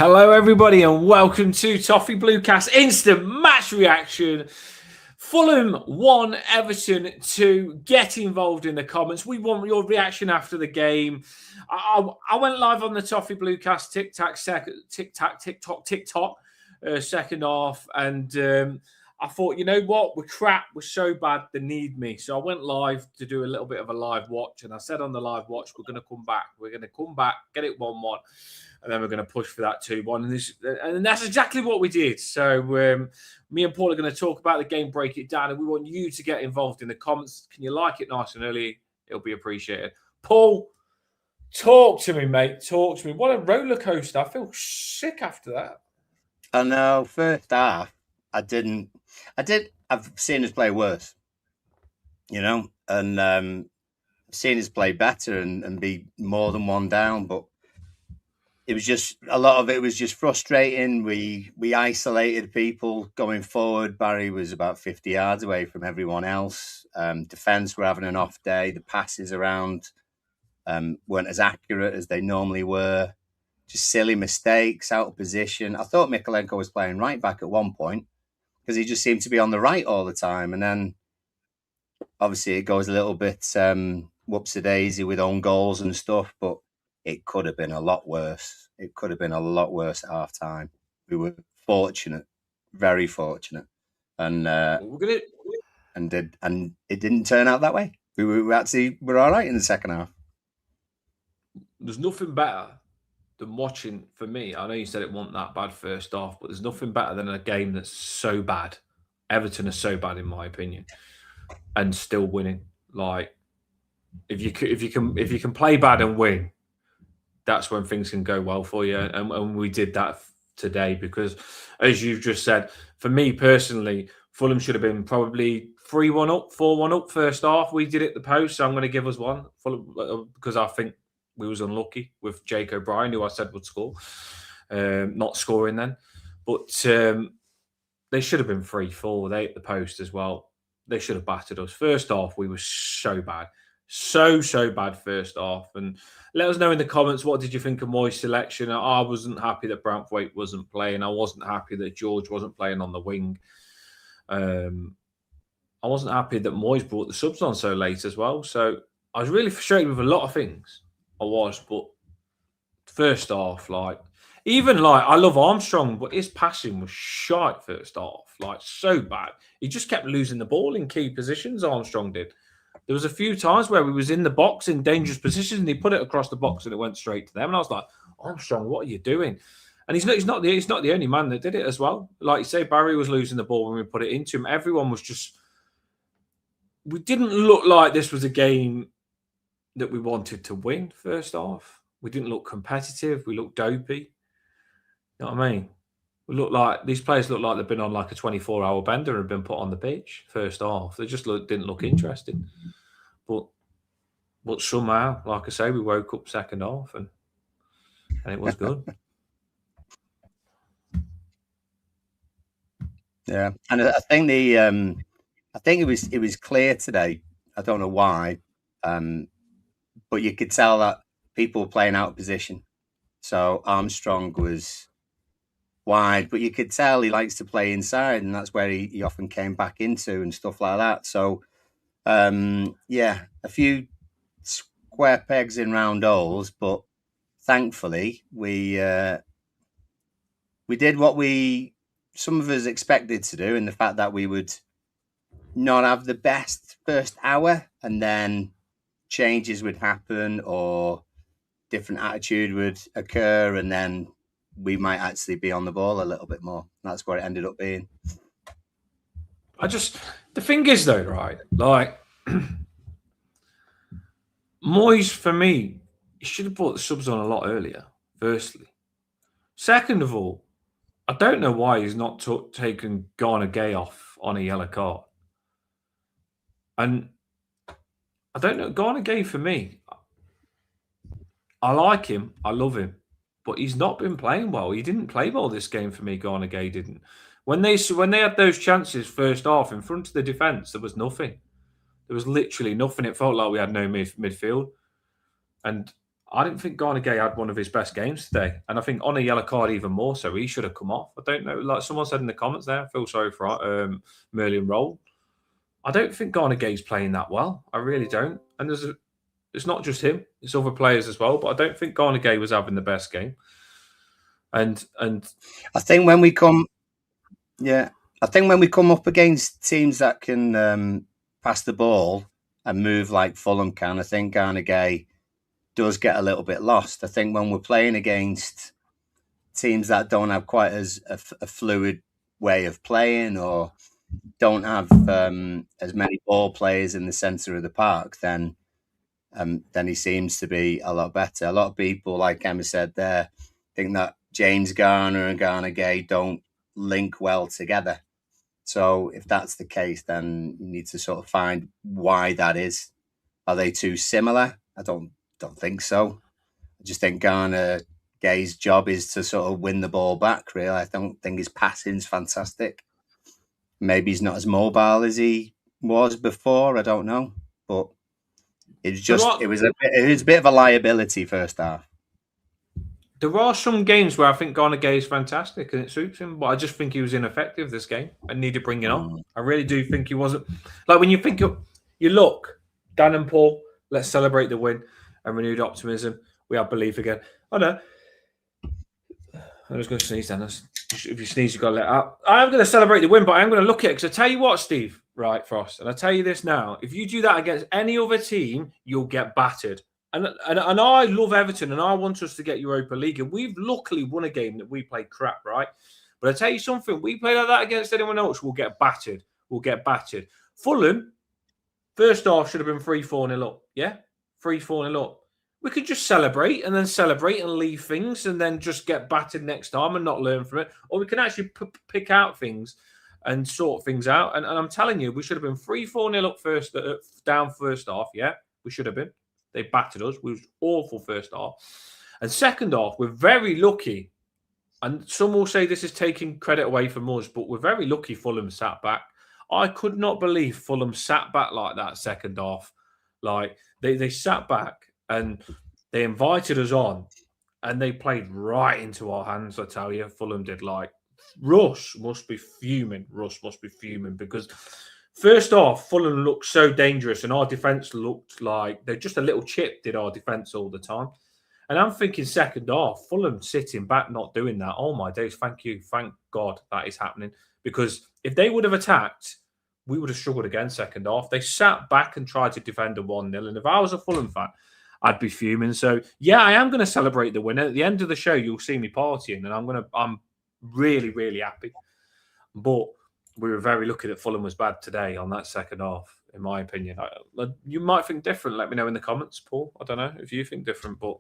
Hello, everybody, and welcome to Toffee Bluecast Instant Match Reaction. Fulham 1, Everton 2. Get involved in the comments. We want your reaction after the game. I went live on the Toffee Bluecast TikTok, second half, and I thought, you know what? We're crap. We're so bad. They need me. So I went live to do a little bit of a live watch, and I said on the live watch, we're going to come back. We're going to come back, get it 1-1. And then we're going to push for that 2-1. And that's exactly what we did. So me and Paul are going to talk about the game, break it down, and we want you to get involved in the comments. Can you like it nice and early? It'll be appreciated. Paul, talk to me, mate. Talk to me. What a roller coaster. I feel sick after that. I know. First half, I've seen us play worse, and seen us play better and be more than one down, but it was just a lot of it was just frustrating. We isolated people going forward. Barry was about 50 yards away from everyone else. Defence were having an off day. The passes around weren't as accurate as they normally were. Just silly mistakes, out of position. I thought Mikalenko was playing right back at one point because he just seemed to be on the right all the time. And then obviously it goes a little bit whoopsie-daisy with own goals and stuff, but it could have been a lot worse. It could have been a lot worse at half time. We were fortunate, very fortunate, and it didn't turn out that way. We were all right in the second half. There's nothing better than watching, for me. I know you said it wasn't that bad first half, but there's nothing better than a game that's so bad. Everton are so bad, in my opinion, and still winning. Like if you can play bad and win, that's when things can go well for you. And we did that today because, as you've just said, for me personally, Fulham should have been probably 3-1 up, 4-1 up first half. We did it at the post, so I'm going to give us one because I think we was unlucky with Jake O'Brien, who I said would score, not scoring then. But they should have been 3-4. They at the post as well. They should have battered us. First half, we were so bad. So bad first half. And let us know in the comments, what did you think of Moyes' selection? I wasn't happy that Branthwaite wasn't playing. I wasn't happy that George wasn't playing on the wing. I wasn't happy that Moyes brought the subs on so late as well. So I was really frustrated with a lot of things. I was, but first half, I love Armstrong, but his passing was shite first half. So bad. He just kept losing the ball in key positions, Armstrong did. There was a few times where we was in the box in dangerous positions and he put it across the box and it went straight to them. And I was like, Armstrong, what are you doing? And he's not the only man that did it as well. Like you say, Barry was losing the ball when we put it into him. Everyone was just... We didn't look like this was a game that we wanted to win first half. We didn't look competitive. We looked dopey. You know what I mean? These players look like they've been on like a 24-hour bender and have been put on the pitch first half. They just didn't look interesting. But somehow, like I say, we woke up second half and it was good. Yeah, and I think it was clear today. I don't know why, but you could tell that people were playing out of position. So Armstrong was wide, but you could tell he likes to play inside, and that's where he often came back into and stuff like that. So, a few square pegs in round holes, but thankfully we did what some of us expected to do, in the fact that we would not have the best first hour, and then changes would happen or different attitude would occur, and then we might actually be on the ball a little bit more. That's what it ended up being. The thing is though, right? Moyes, for me, he should have brought the subs on a lot earlier, firstly. Second of all, I don't know why he's not taken Garner Gay off on a yellow card. And I don't know, Garner Gay, for me, I like him, I love him, but he's not been playing well. He didn't play well this game for me, Garner Gay didn't. When they had those chances first half in front of the defence, there was nothing. There was literally nothing. It felt like we had no midfield. And I didn't think Garner Gay had one of his best games today, and I think on a yellow card even more so. He should have come off. I don't know. Like someone said in the comments there, I feel sorry for Merlin Roll. I don't think Garner Gay's playing that well. I really don't. And it's not just him; it's other players as well. But I don't think Garner Gay was having the best game. And I think when we come, I think when we come up against teams that can pass the ball and move like Fulham can, I think Garner Gay does get a little bit lost. I think when we're playing against teams that don't have quite as a fluid way of playing or don't have as many ball players in the centre of the park, then he seems to be a lot better. A lot of people, like Emma said there, think that James Garner and Garner Gay don't link well together. So if that's the case, then you need to sort of find why that is. Are they too similar? I don't think so. I just think Garner Gay's job is to sort of win the ball back, really. I don't think his passing's fantastic. Maybe he's not as mobile as he was before. I don't know. But it was a bit of a liability first half. There are some games where I think Garner Gay is fantastic and it suits him, but I just think he was ineffective this game and needed bringing on. I really do think he wasn't. Like when you think you look, Dan and Paul, let's celebrate the win and renewed optimism. We have belief again. Oh no. I was going to sneeze, Dennis. If you sneeze, you've got to let out. I am going to celebrate the win, but I am going to look at it because I tell you what, Steve, right, Frost, and I tell you this now: if you do that against any other team, you'll get battered. And I love Everton, and I want us to get Europa League, and we've luckily won a game that we played crap, right? But I tell you something: we play like that against anyone else, we'll get battered. We'll get battered. Fulham, first half should have been 3-4-0 up. Yeah, 3-4-0 up. We could just celebrate and then celebrate and leave things and then just get battered next time and not learn from it. Or we can actually pick out things and sort things out. And I'm telling you, we should have been 3-4-0 up first, down first half. Yeah, we should have been. They battered us. We was awful first half. And second half, we're very lucky. And some will say this is taking credit away from us, but we're very lucky Fulham sat back. I could not believe Fulham sat back like that second half. Like they sat back and they invited us on and they played right into our hands, I tell you. Fulham did. Like Russ must be fuming. Because first off, Fulham looked so dangerous and our defence looked like they're just a little chip, did our defence all the time. And I'm thinking second half, Fulham sitting back, not doing that. Oh my days, thank you. Thank God that is happening. Because if they would have attacked, we would have struggled again second half. They sat back and tried to defend a 1-0. And if I was a Fulham fan, I'd be fuming. So yeah, I am going to celebrate the win. At the end of the show, you'll see me partying, and I'm really, really happy. But we were very lucky that Fulham was bad today on that second half, in my opinion. You might think different. Let me know in the comments, Paul. I don't know if you think different, but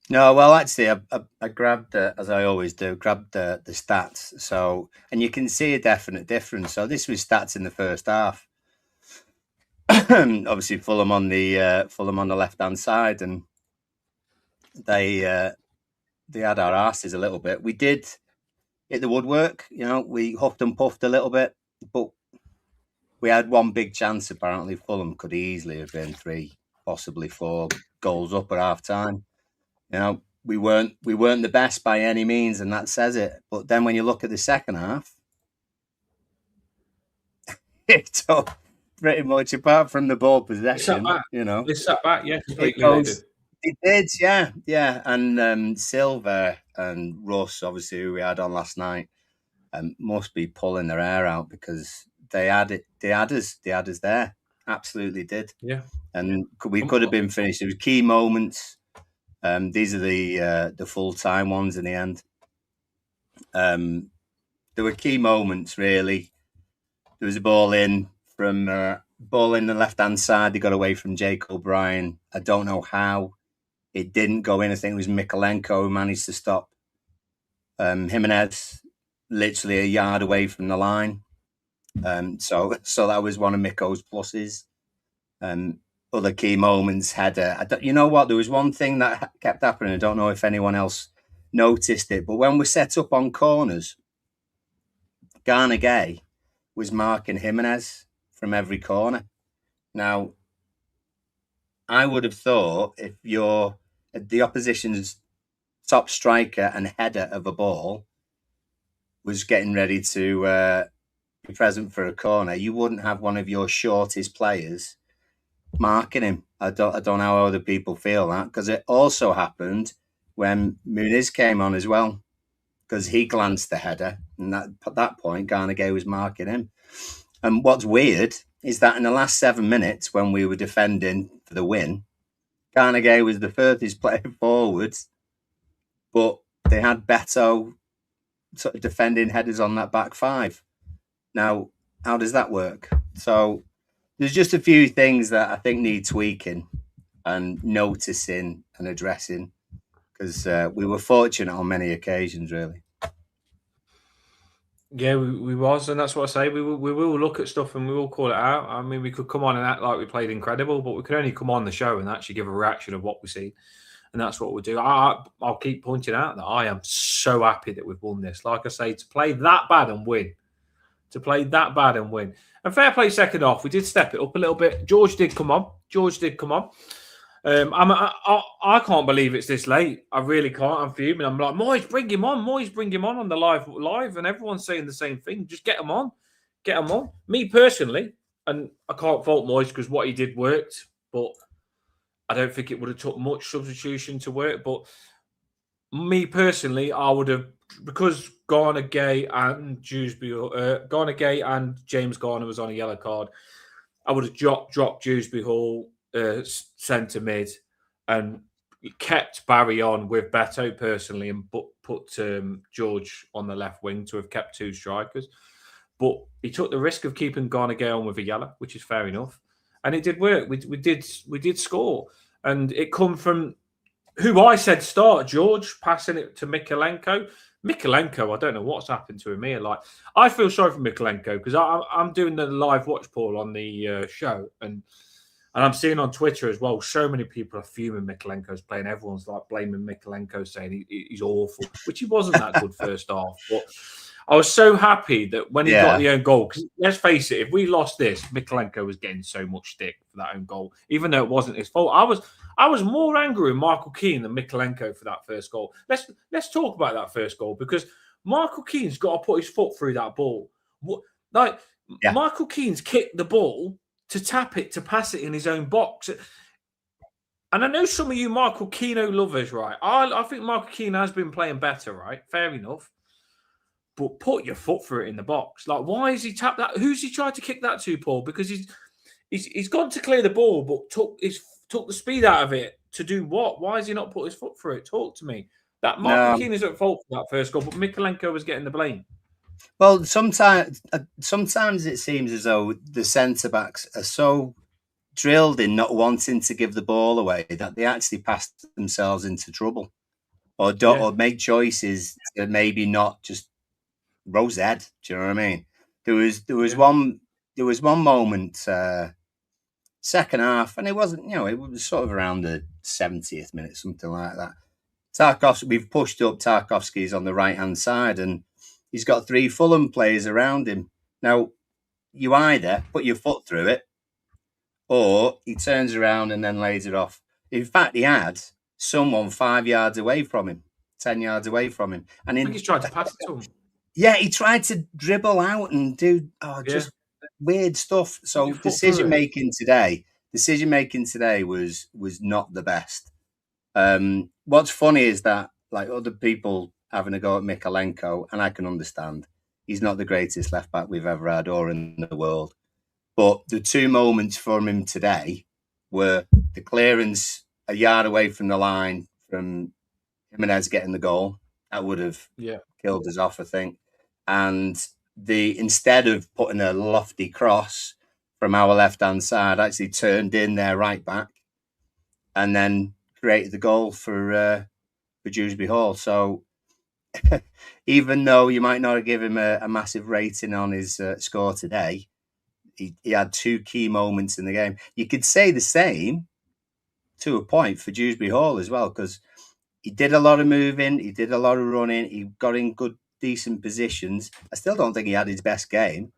no, well, actually, I grabbed, as I always do, grabbed the stats. So, and you can see a definite difference. So this was stats in the first half. Obviously, Fulham on the left hand side, and they had our asses a little bit. We did hit the woodwork, we huffed and puffed a little bit, but we had one big chance. Apparently, Fulham could easily have been 3, possibly 4 goals up at half time. We weren't the best by any means, and that says it. But then when you look at the second half, it's all pretty much apart from the ball possession, They sat back, yeah, completely. It did, yeah. And Silva and Russ, obviously, who we had on last night, must be pulling their hair out because they had us there, absolutely did. Yeah, and we could have been finished. There was key moments. These are the full-time ones in the end. There were key moments, really. There was a ball in the left-hand side. They got away from Jake O'Brien. I don't know how it didn't go in. I think it was Mikolenko who managed to stop Jimenez literally a yard away from the line. So that was one of Miko's pluses. Other key moments, header. You know what? There was one thing that kept happening. I don't know if anyone else noticed it, but when we set up on corners, Garner Gay was marking Jimenez from every corner. Now, I would have thought if you're the opposition's top striker and header of a ball was getting ready to be present for a corner, you wouldn't have one of your shortest players marking him. I don't know how other people feel that, because it also happened when Muniz came on as well, because he glanced the header, and at that point Garnegay was marking him. And what's weird is that in the last 7 minutes, when we were defending for the win, Garnegay was the furthest player forward, but they had Beto sort of defending headers on that back five. Now, how does that work? So there's just a few things that I think need tweaking and noticing and addressing, because we were fortunate on many occasions, really. Yeah, we was, and that's what I say. We will look at stuff and we will call it out. I mean, we could come on and act like we played incredible, but we could only come on the show and actually give a reaction of what we see, and that's what we'll do. I'll keep pointing out that I am so happy that we've won this. Like I say, to play that bad and win, and fair play second half. We did step it up a little bit. George did come on. I can't believe it's this late. I really can't. I'm fuming. I'm like, Moyes, bring him on. Moyes, bring him on the live, and everyone's saying the same thing. Just get him on. Get him on. Me personally, and I can't fault Moyes because what he did worked, but I don't think it would have took much substitution to work. But me personally, I would have, because Garner Gay and Garner Gay and James Garner was on a yellow card. I would have dropped Dewsbury Hall centre mid and kept Barry on with Beto personally, and put George on the left wing to have kept two strikers. But he took the risk of keeping Garner Gay on with a yellow, which is fair enough, and it did work. We did score, and it come from who I said start, George, passing it to Mikalenko. Mikalenko, I don't know what's happened to him here. Like, I feel sorry for Mikalenko because I'm doing the live watch poll on the show, and I'm seeing on Twitter as well, so many people are fuming Mikalenko's playing. Everyone's like blaming Mikalenko, saying he's awful, which he wasn't that good first half. But I was so happy that when he got the own goal, because let's face it, if we lost this, Mikalenko was getting so much stick for that own goal, even though it wasn't his fault. I was more angry with Michael Keane than Mikalenko for that first goal. Let's talk about that first goal, because Michael Keane's got to put his foot through that ball. Michael Keane's kicked the ball to tap it, to pass it in his own box. And I know some of you Michael Keane lovers, right? I think Michael Keane has been playing better, right? Fair enough. But put your foot through it in the box. Like, why has he tapped that? Who's he tried to kick that to, Paul? Because he's gone to clear the ball, but took the speed out of it to do what? Why has he not put his foot through it? Talk to me. That Michael Keane is at fault for that first goal, but Mikalenko was getting the blame. Well, sometimes it seems as though the centre backs are so drilled in not wanting to give the ball away that they actually pass themselves into trouble, or make choices that maybe not just rose head. Do you know what I mean? There was one moment, second half, and it wasn't, it was sort of around the 70th minute, something like that. We've pushed up. Tarkowski's on the right hand side, and he's got three Fulham players around him. Now, you either put your foot through it, or he turns around and then lays it off. In fact, he had someone 5 yards away from him, 10 yards away from him, and I think he's tried to pass it to him. Yeah, he tried to dribble out and do just weird stuff. So decision making today was not the best. What's funny is that, like, other people having a go at Mikalenko, and I can understand, he's not the greatest left back we've ever had or in the world. But the two moments from him today were the clearance a yard away from the line from Jimenez getting the goal. That would have killed us off, I think. And instead of putting a lofty cross from our left-hand side, actually turned in their right back and then created the goal for Dewsbury Hall. So even though you might not have given him a massive rating on his score today, he had two key moments in the game. You could say the same to a point for Dewsbury Hall as well, because he did a lot of moving, he did a lot of running, he got in good, decent positions. I still don't think he had his best game,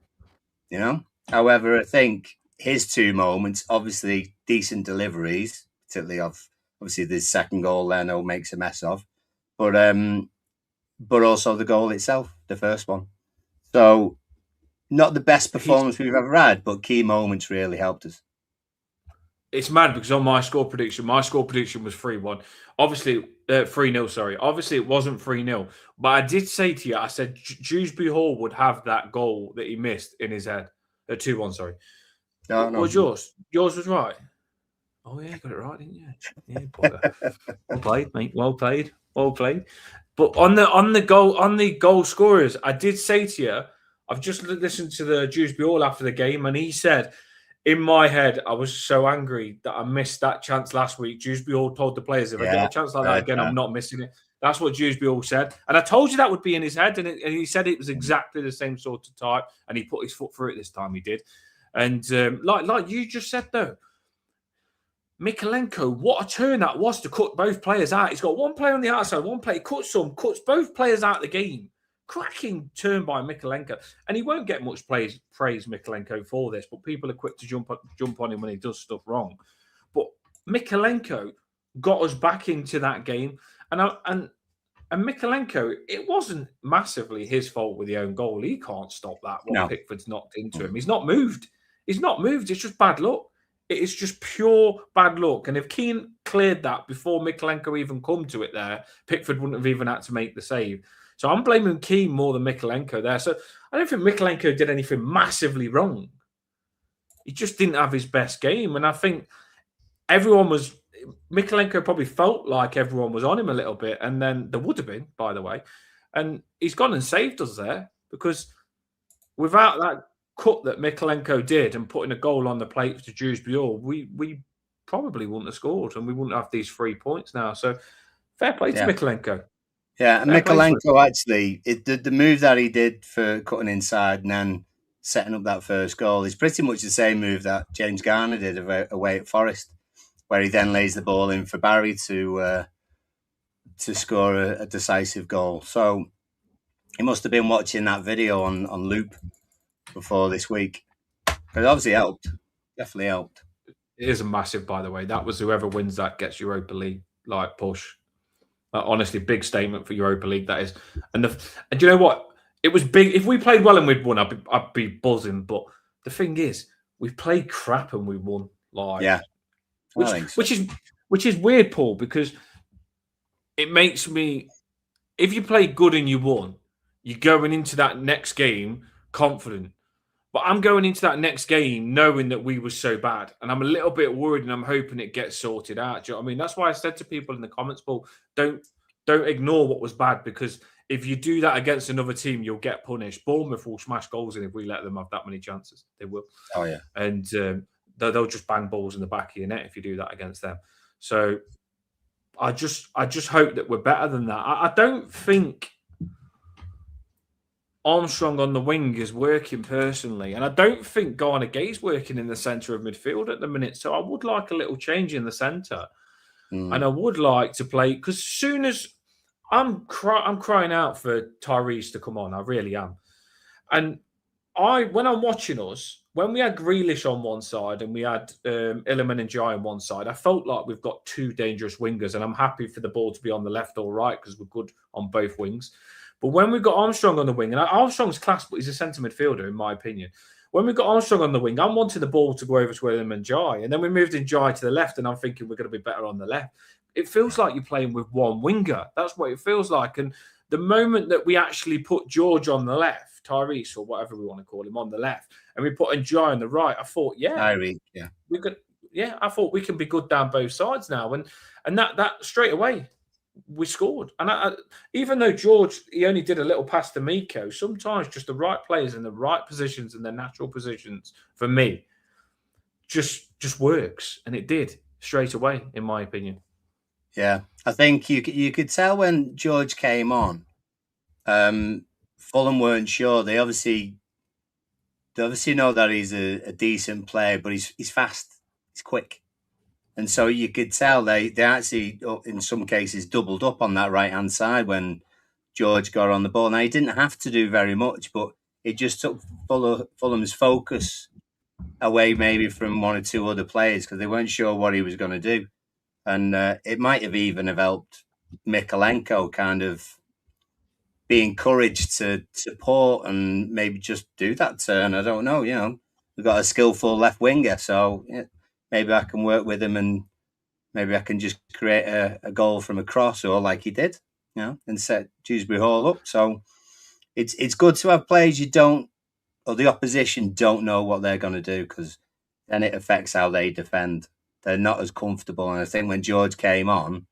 However, I think his two moments, obviously decent deliveries, particularly of obviously the second goal Leno makes a mess of, but also the goal itself, the first one. So not the best He's performance we've ever had, but key moments really helped us. It's mad because on my score prediction was 3-1. Obviously, 3-0, sorry. Obviously, it wasn't 3-0. But I did say to you, I said Dewsbury Hall would have that goal that he missed in his head. 2-1, sorry. No, What no. was yours? Yours was right. Oh, yeah, you got it right, didn't you? Yeah, bugger. Well played, mate. Well played. Well played. But on the goal scorers, I did say to you, I've just listened to the Dewsbury Hall after the game, and he said, in my head, I was so angry that I missed that chance last week. Dewsbury Hall told the players, if I get Yeah, a chance like I that heard again, that. I'm not missing it. That's what Dewsbury Hall said. And I told you that would be in his head. And he said it was exactly the same sort of type. And he put his foot through it this time, he did. And like you just said, though, Mikalenko, what a turn that was to cut both players out. He's got one player on the outside, one player cuts both players out of the game. Cracking turn by Mikalenko. And he won't get much praise Mikalenko for this, but people are quick to jump on him when he does stuff wrong. But Mikalenko got us back into that game. And Mikalenko, it wasn't massively his fault with the own goal. He can't stop that, what No. Pickford's knocked into him. He's not moved. He's not moved. It's just bad luck. It is just pure bad luck. And if Keane cleared that before Mikalenko even come to it there, Pickford wouldn't have even had to make the save. So I'm blaming Keane more than Mikalenko there. So I don't think Mikalenko did anything massively wrong. He just didn't have his best game. And I think Mikalenko probably felt like everyone was on him a little bit. And then there would have been, by the way. And he's gone and saved us there because without that cut that Mikalenko did and putting a goal on the plate to Dewsbury Hall, we probably wouldn't have scored and we wouldn't have these 3 points now. So fair play to Mikalenko. Yeah, and Mikalenko actually, the move that he did for cutting inside and then setting up that first goal is pretty much the same move that James Garner did away at Forest, where he then lays the ball in for Barry to score a decisive goal. So he must have been watching that video on loop before this week. But it obviously helped. Definitely helped. It is a massive, by the way. That was whoever wins that gets Europa League push. Honestly, big statement for Europa League, that is. And do you know what? It was big. If we played well and we'd won, I'd be buzzing. But the thing is, we played crap and we won. Which is weird, Paul, because it makes me. If you play good and you won, you're going into that next game confident. But I'm going into that next game knowing that we were so bad. And I'm a little bit worried and I'm hoping it gets sorted out. Do you know what I mean? That's why I said to people in the comments, Paul, don't ignore what was bad, because if you do that against another team, you'll get punished. Bournemouth will smash goals in if we let them have that many chances. They will. Oh, yeah. And they'll just bang balls in the back of your net if you do that against them. So I just hope that we're better than that. I don't think Armstrong on the wing is working personally, and I don't think Garner Gay's working in the centre of midfield at the minute. So I would like a little change in the centre, and I would like to play, because soon as I'm crying out for Tyrese to come on, I really am. And when I'm watching us, when we had Grealish on one side and we had Illiman and Jai on one side, I felt like we've got two dangerous wingers, and I'm happy for the ball to be on the left or right because we're good on both wings. But when we've got Armstrong on the wing, and Armstrong's class, but he's a centre midfielder, in my opinion. When we've got Armstrong on the wing, I'm wanting the ball to go over to Illiman and Jai. And then we moved in Jai to the left, and I'm thinking we're going to be better on the left. It feels like you're playing with one winger. That's what it feels like. And the moment that we actually put George on the left, Tyrese or whatever we want to call him on the left, and we put Jai on the right, I thought, we could. Yeah, I thought we can be good down both sides now. And that straight away, we scored. And even though George, he only did a little pass to Miko, sometimes just the right players in the right positions and their natural positions, for me, just works. And it did straight away, in my opinion. Yeah, I think you could tell when George came on, Fulham weren't sure. They obviously know that he's a decent player, but he's fast, he's quick. And so you could tell they actually, in some cases, doubled up on that right-hand side when George got on the ball. Now, he didn't have to do very much, but it just took Fulham's focus away maybe from one or two other players because they weren't sure what he was going to do. And it might have even have helped Mikalenko kind of be encouraged to support and maybe just do that turn. I don't know. We've got a skillful left winger, so maybe I can work with him and maybe I can just create a goal from a cross or like he did, and set Dewsbury Hall up. So it's good to have players you don't, or the opposition don't know what they're going to do, because then it affects how they defend. They're not as comfortable. And I think when George came on,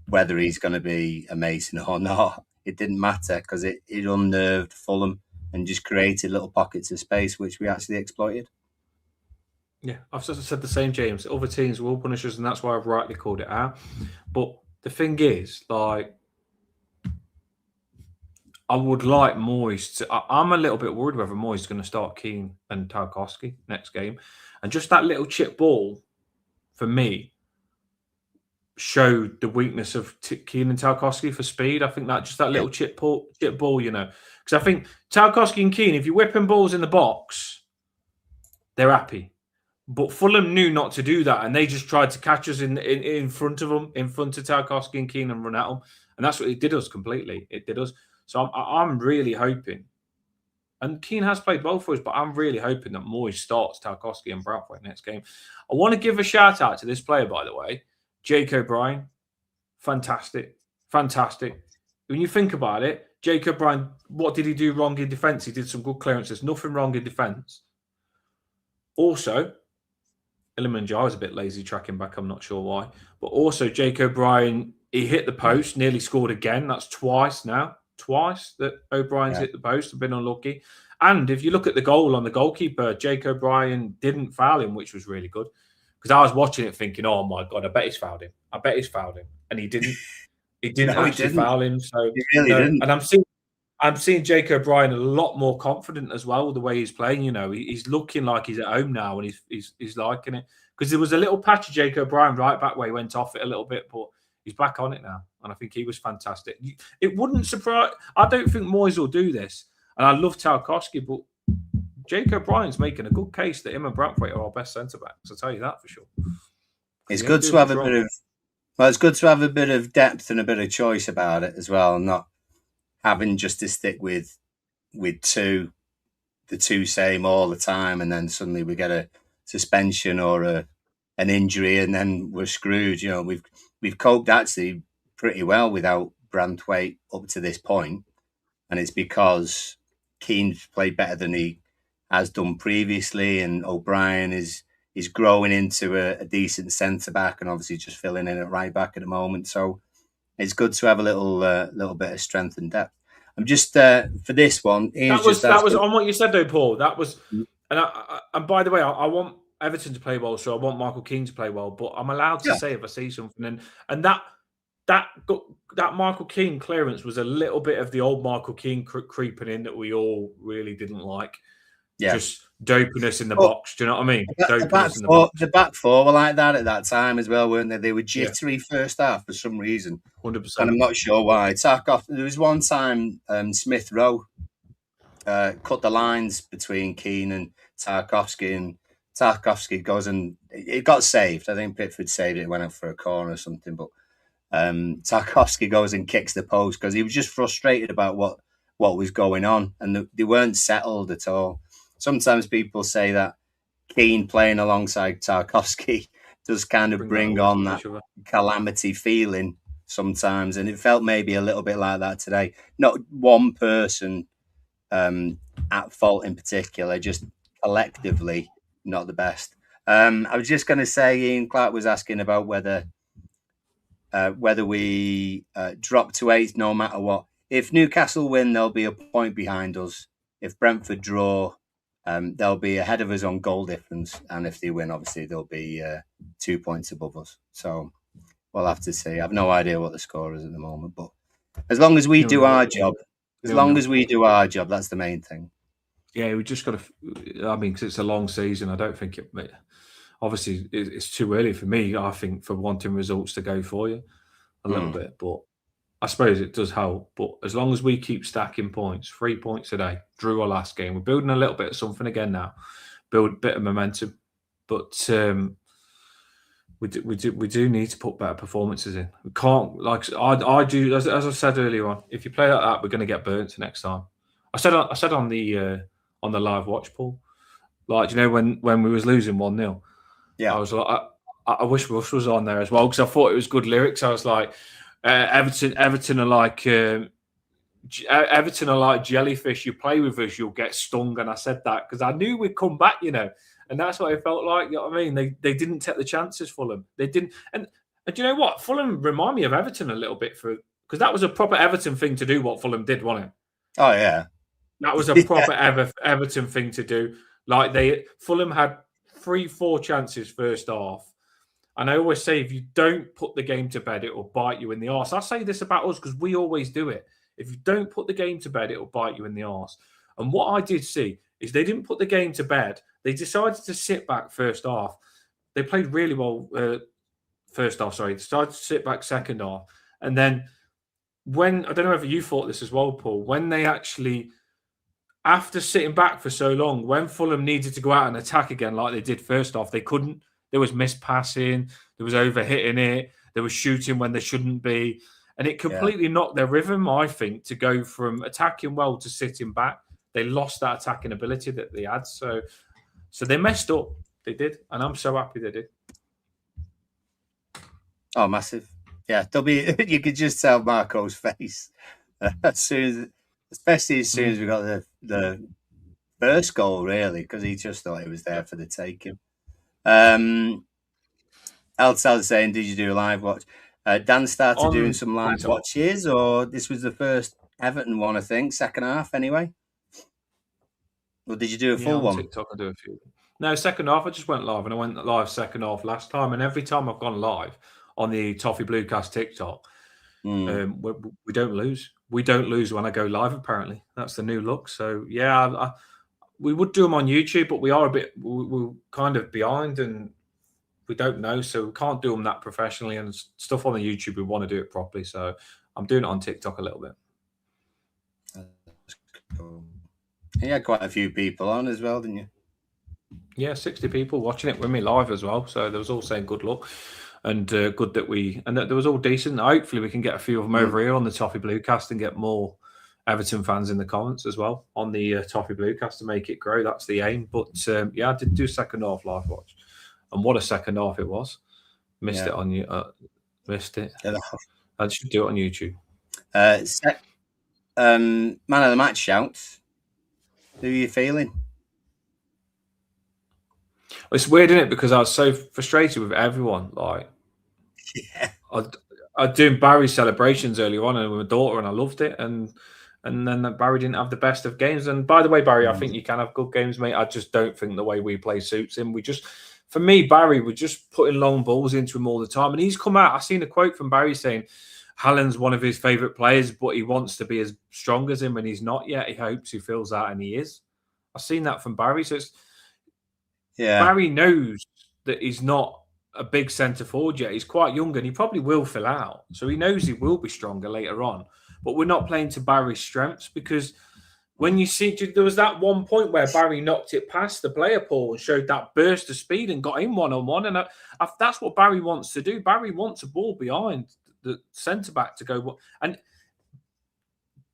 whether he's going to be amazing or not, it didn't matter because it unnerved Fulham and just created little pockets of space, which we actually exploited. Yeah, I've said the same, James. Other teams will punish us, and that's why I've rightly called it out. But the thing is, like, I would like Moyes to. I'm a little bit worried whether Moyes is going to start Keane and Tarkowski next game, and just that little chip ball for me showed the weakness of Keane and Tarkowski for speed. I think that just that little chip ball, because I think Tarkowski and Keane, if you're whipping balls in the box, they're happy. But Fulham knew not to do that, and they just tried to catch us in front of them, in front of Tarkowski and Keane, and run at them, and that's what it did us completely. It did us. So I'm really hoping, and Keane has played well for us, but I'm really hoping that Moyes starts Tarkowski and Braithwaite next game. I want to give a shout out to this player, by the way, Jake O'Brien. Fantastic. When you think about it, Jake O'Brien, what did he do wrong in defence? He did some good clearances. Nothing wrong in defence. Also, Iliman was a bit lazy tracking back. I'm not sure why. But also, Jake O'Brien, he hit the post, nearly scored again. That's twice now. Twice that O'Brien's hit the post and been unlucky. And if you look at the goal on the goalkeeper, Jake O'Brien didn't foul him, which was really good. Because I was watching it thinking, oh my God, I bet he's fouled him. And he didn't. He didn't actually foul him. So he really didn't. And I'm seeing Jake O'Brien a lot more confident as well with the way he's playing. He's looking like he's at home now, and he's liking it. Because there was a little patch of Jake O'Brien right back where he went off it a little bit, but he's back on it now, and I think he was fantastic. It wouldn't surprise. I don't think Moyes will do this, and I love Tarkowski, but Jake O'Brien's making a good case that him and Braithwaite are our best centre backs. I'll tell you that for sure. It's good to have a bit of. Well, it's good to have a bit of depth and a bit of choice about it as well, not having just to stick with the two same all the time, and then suddenly we get a suspension or an injury, and then we're screwed. We've coped actually pretty well without Braithwaite up to this point, and it's because Keane's played better than he has done previously, and O'Brien is growing into a decent centre back, and obviously just filling in at right back at the moment. So it's good to have a little bit of strength and depth. I'm just for this one. That was on what you said though, Paul. That was, and by the way, I want Everton to play well, so I want Michael Keane to play well. But I'm allowed to say if I see something, and that Michael Keane clearance was a little bit of the old Michael Keane creeping in that we all really didn't like. Just doping us in the box. Do you know what I mean? The back four were like that at that time as well, weren't they? They were jittery first half for some reason. 100%. And I'm not sure why. There was one time Smith Rowe cut the lines between Keane and Tarkowski, and Tarkowski goes and it got saved. I think Pickford saved it. It went out for a corner or something, but Tarkowski goes and kicks the post because he was just frustrated about what was going on, and they weren't settled at all. Sometimes people say that Keane playing alongside Tarkowski does kind of bring on that calamity feeling sometimes, and it felt maybe a little bit like that today. Not one person at fault in particular, just collectively not the best. I was just going to say, Ian Clark was asking about whether we drop to 8th no matter what. If Newcastle win, they'll be a point behind us. If Brentford draw, they'll be ahead of us on goal difference. And if they win, obviously, they'll be 2 points above us. So we'll have to see. I have no idea what the score is at the moment. But as long as we do our job, that's the main thing. Yeah, we just got to. I mean, because it's a long season, I don't think it. Obviously, it's too early for me. I think for wanting results to go for you a little bit, but I suppose it does help. But as long as we keep stacking points, 3 points a day, drew our last game, we're building a little bit of something again now. build a bit of momentum. But we do need to put better performances in. We can't, like I do, as I said earlier on. If you play like that, we're going to get burnt next time. I said on the live watch, Paul. Like, you know, when we was losing 1-0, Yeah. I was like, I wish Russ was on there as well, because I thought it was good lyrics. I was like, Everton are like Everton are like jellyfish. You play with us, you'll get stung. And I said that because I knew we'd come back, you know, and that's what it felt like. You know what I mean? They didn't take the chances, Fulham. They didn't. And do you know what? Fulham remind me of Everton a little bit, because that was a proper Everton thing to do. What Fulham did, wasn't it? Oh yeah. That was a proper Everton thing to do. Like Fulham had 3-4 chances first half. And I always say, if you don't put the game to bed, it will bite you in the arse. I say this about us because we always do it. If you don't put the game to bed, it will bite you in the arse. And what I did see is they didn't put the game to bed. They decided to sit back first half. They played really well first half, sorry. They decided to sit back second half. And then I don't know if you thought this as well, Paul, when they actually, after sitting back for so long, when Fulham needed to go out and attack again like they did first half, they couldn't. There was mispassing, there was overhitting it, there was shooting when they shouldn't be. And it completely knocked their rhythm, I think, to go from attacking well to sitting back. They lost that attacking ability that they had. So they messed up. They did. And I'm so happy they did. Oh, massive. Yeah, you could just tell Marco's face especially as soon as we got the first goal, really, because he just thought it was there for the taking. Elsal saying, did you do a live watch? Dan started doing some live watches, or this was the first Everton one, I think, second half anyway. Or did you do a full one? TikTok, I do a few. No, second half, I just went live, and I went live second half last time. And every time I've gone live on the Toffee Bluecast TikTok, we don't lose. We don't lose when I go live, apparently. That's the new look. So, yeah, we would do them on YouTube, but we're kind of behind and we don't know, so we can't do them that professionally, and stuff on the YouTube we want to do it properly. So I'm doing it on TikTok a little bit. That's cool. You had quite a few people on as well, didn't you? Yeah, 60 people watching it with me live as well. So there was all saying good luck and good that there was all decent. Hopefully we can get a few of them over here on the Toffee Bluecast and get more Everton fans in the comments as well on the Toffee Bluecast to make it grow. That's the aim. But yeah, I did do second half live watch. And what a second half it was. Missed it on you. Missed it. I should do it on YouTube. Man of the match shouts. Who are you feeling? It's weird, isn't it? Because I was so frustrated with everyone. Like, I doing Barry's celebrations earlier on and with my daughter, and I loved it. And then Barry didn't have the best of games. And by the way, Barry, I think you can have good games, mate. I just don't think the way we play suits him. For me, Barry, we're just putting long balls into him all the time. And he's come out. I've seen a quote from Barry saying Haaland's one of his favourite players, but he wants to be as strong as him, and he's not yet. He hopes he feels that, and he is. I've seen that from Barry. So Barry knows that he's not a big centre forward yet. He's quite young, and he probably will fill out. So he knows he will be stronger later on. But we're not playing to Barry's strengths, because when you see, there was that one point where Barry knocked it past the player, Paul, and showed that burst of speed and got him one-on-one. And that's what Barry wants to do. Barry wants a ball behind the centre-back to go. And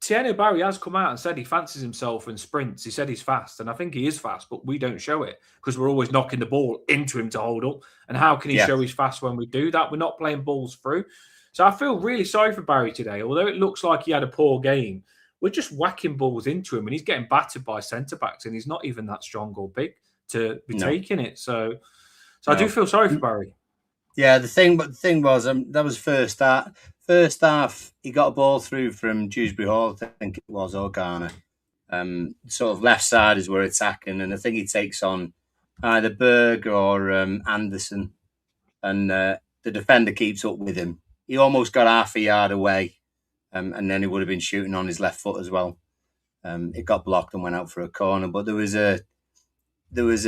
Thierry Barry has come out and said he fancies himself in sprints. He said he's fast, and I think he is fast, but we don't show it because we're always knocking the ball into him to hold up. And how can he show he's fast when we do that? We're not playing balls through. So I feel really sorry for Barry today. Although it looks like he had a poor game, we're just whacking balls into him, and he's getting battered by centre-backs, and he's not even that strong or big to be taking it. So I do feel sorry for Barry. Yeah, the thing was, that was first half. First half, he got a ball through from Dewsbury Hall, I think it was, or Garner. Sort of left side is where attacking, and I think he takes on either Berg or Anderson, and the defender keeps up with him. He almost got half a yard away, and then he would have been shooting on his left foot as well. It got blocked and went out for a corner, but there was a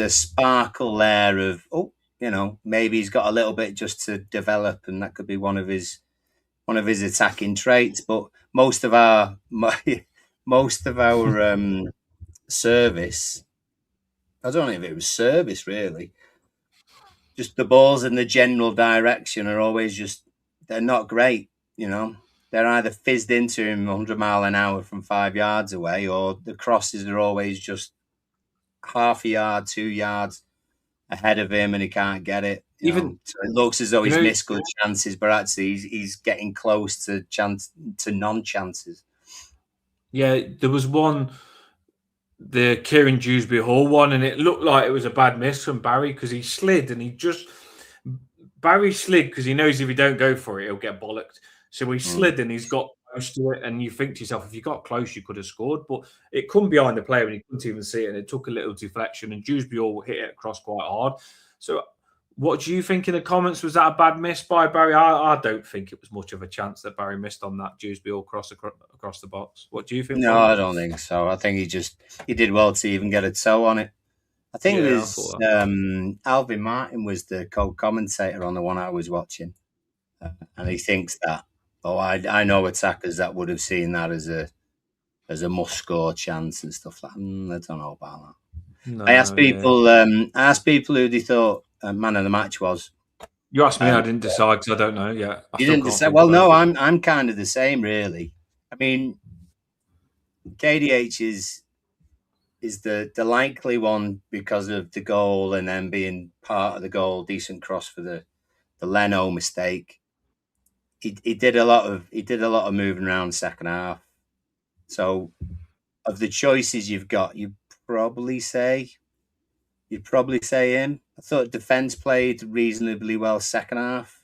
sparkle there of maybe he's got a little bit just to develop, and that could be one of his attacking traits. But most of our service I don't know if it was service really. Just the balls in the general direction are always they're not great, you know. They're either fizzed into him 100 mile an hour from 5 yards away, or the crosses are always just half a yard, 2 yards ahead of him, and he can't get it. You know, Even so it looks as though you he's know, missed good chances, but actually he's getting close to non chances. yeah, there was one, the Kieran Dewsbury Hall one, and it looked like it was a bad miss from Barry because he slid and he just Barry slid because he knows if he don't go for it, he'll get bollocked. So he slid and he's got close to it, and you think to yourself, if you got close, you could have scored, but it come behind the player and he couldn't even see it, and it took a little deflection, and Dewsbury all hit it across quite hard. So, what do you think in the comments? Was that a bad miss by Barry? I don't think it was much of a chance that Barry missed on that Dewsbury all across the box. What do you think, No, Paul? I don't think so. I think he did well to even get a toe on it. I think it Yeah, I was thought that. Alvin Martin was the co-commentator on the one I was watching, and he thinks that. Oh, I know attackers that would have seen that as a must score chance and stuff like. I don't know about that. No, yeah. I asked people who they thought man of the match was. You asked me, I And didn't decide because I don't know yet. I you still didn't can't decide. think Well, about no, it. I'm kind of the same, really. I mean, KDH is the likely one because of the goal and then being part of the goal. Decent cross for the Leno mistake. He did a lot of moving around second half. So of the choices you've got, you'd probably say him. I thought defence played reasonably well second half.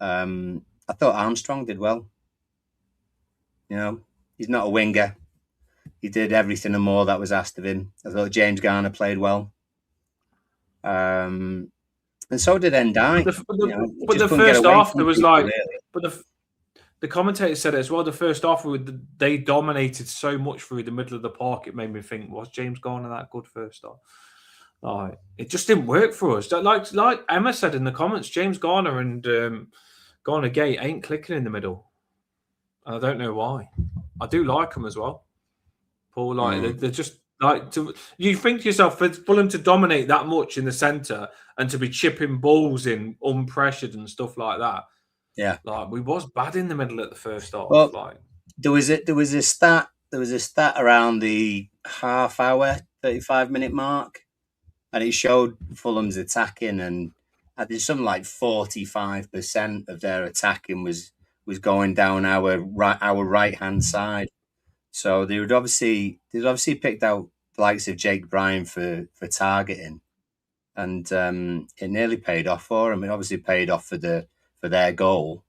I thought Armstrong did well. You know, he's not a winger. He did everything and more that was asked of him. I thought James Garner played well. And so did But Ndai. the, but You know, the, he but just the couldn't get first away half, from there was people, like, really. but the commentator said it as well. The first half, they dominated so much through the middle of the park. It made me think, was James Garner that good first half? Like, it just didn't work for us. Like Emma said in the comments, James Garner and Garner Gate ain't clicking in the middle. And I don't know why. I do like them as well. Paul, like they're just like you think to yourself, for Fulham to dominate that much in the centre and to be chipping balls in unpressured and stuff like that. Yeah. Like, we was bad in the middle at the first half. Well, Like, there was a stat around the half hour, 35-minute mark, and it showed Fulham's attacking, and I think something like 45% of their attacking was going down our right hand side. So they'd obviously picked out the likes of Jake Bryan for targeting, and it nearly paid off for them. It obviously paid off for their goal,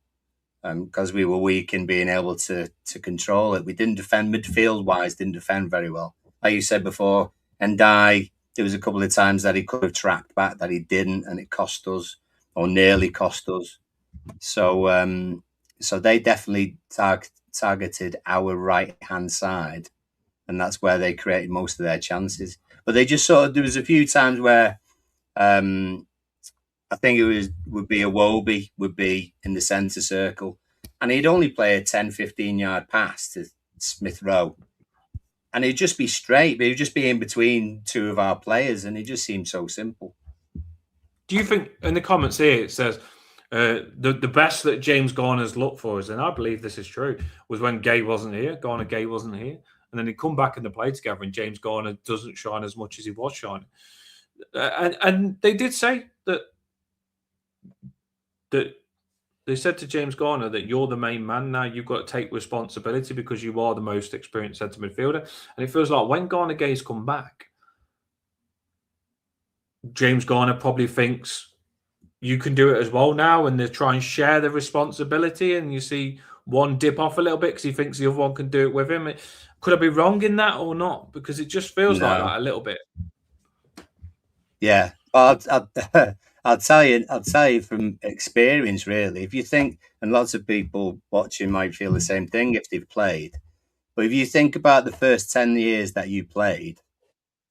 because we were weak in being able to control it. We didn't defend midfield wise, didn't defend very well. Like you said before, and there was a couple of times that he could have tracked back that he didn't, and it cost us or nearly cost us. So so they definitely targeted our right hand side, and that's where they created most of their chances. But they just there was a few times where um, I think would be Iwobi would be in the centre circle, and he'd only play a 10-15 yard pass to Smith Rowe, and he'd just be straight, but he'd just be in between two of our players, and it just seemed so simple. do you think in the comments here it says the best that James Garner's looked for us, and I believe this is true, was when Gay wasn't here, Garner Gay wasn't here, and then they come back and they play together, and James Garner doesn't shine as much as he was shining. And they did say that they said to James Garner that you're the main man now. You've got to take responsibility because you are the most experienced centre midfielder. And it feels like when Garner Gay's come back, James Garner probably thinks you can do it as well now, and they try and share the responsibility. And you see one dip off a little bit because he thinks the other one can do it with him. Could I be wrong in that or not? Because it just feels like No, that a little bit. yeah, well, I'll tell you from experience, really. If you think, and lots of people watching might feel the same thing if they've played, but if you think about the first 10 years that you played,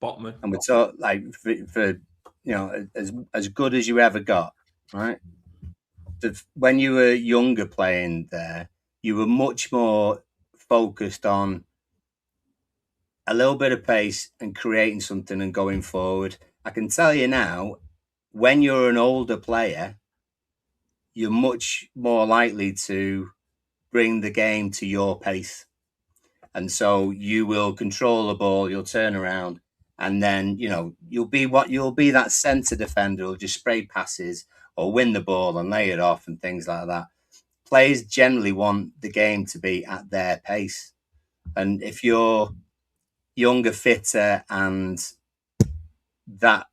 Botman. and we're talking like for as good as you ever got, right? When you were younger playing there, you were much more focused on a little bit of pace and creating something and going forward. I can tell you now, when you're an older player, you're much more likely to bring the game to your pace. And so you will control the ball, you'll turn around, and then, you'll be that centre defender who'll just spray passes or win the ball and lay it off and things like that. Players generally want the game to be at their pace. And if you're younger, fitter, and that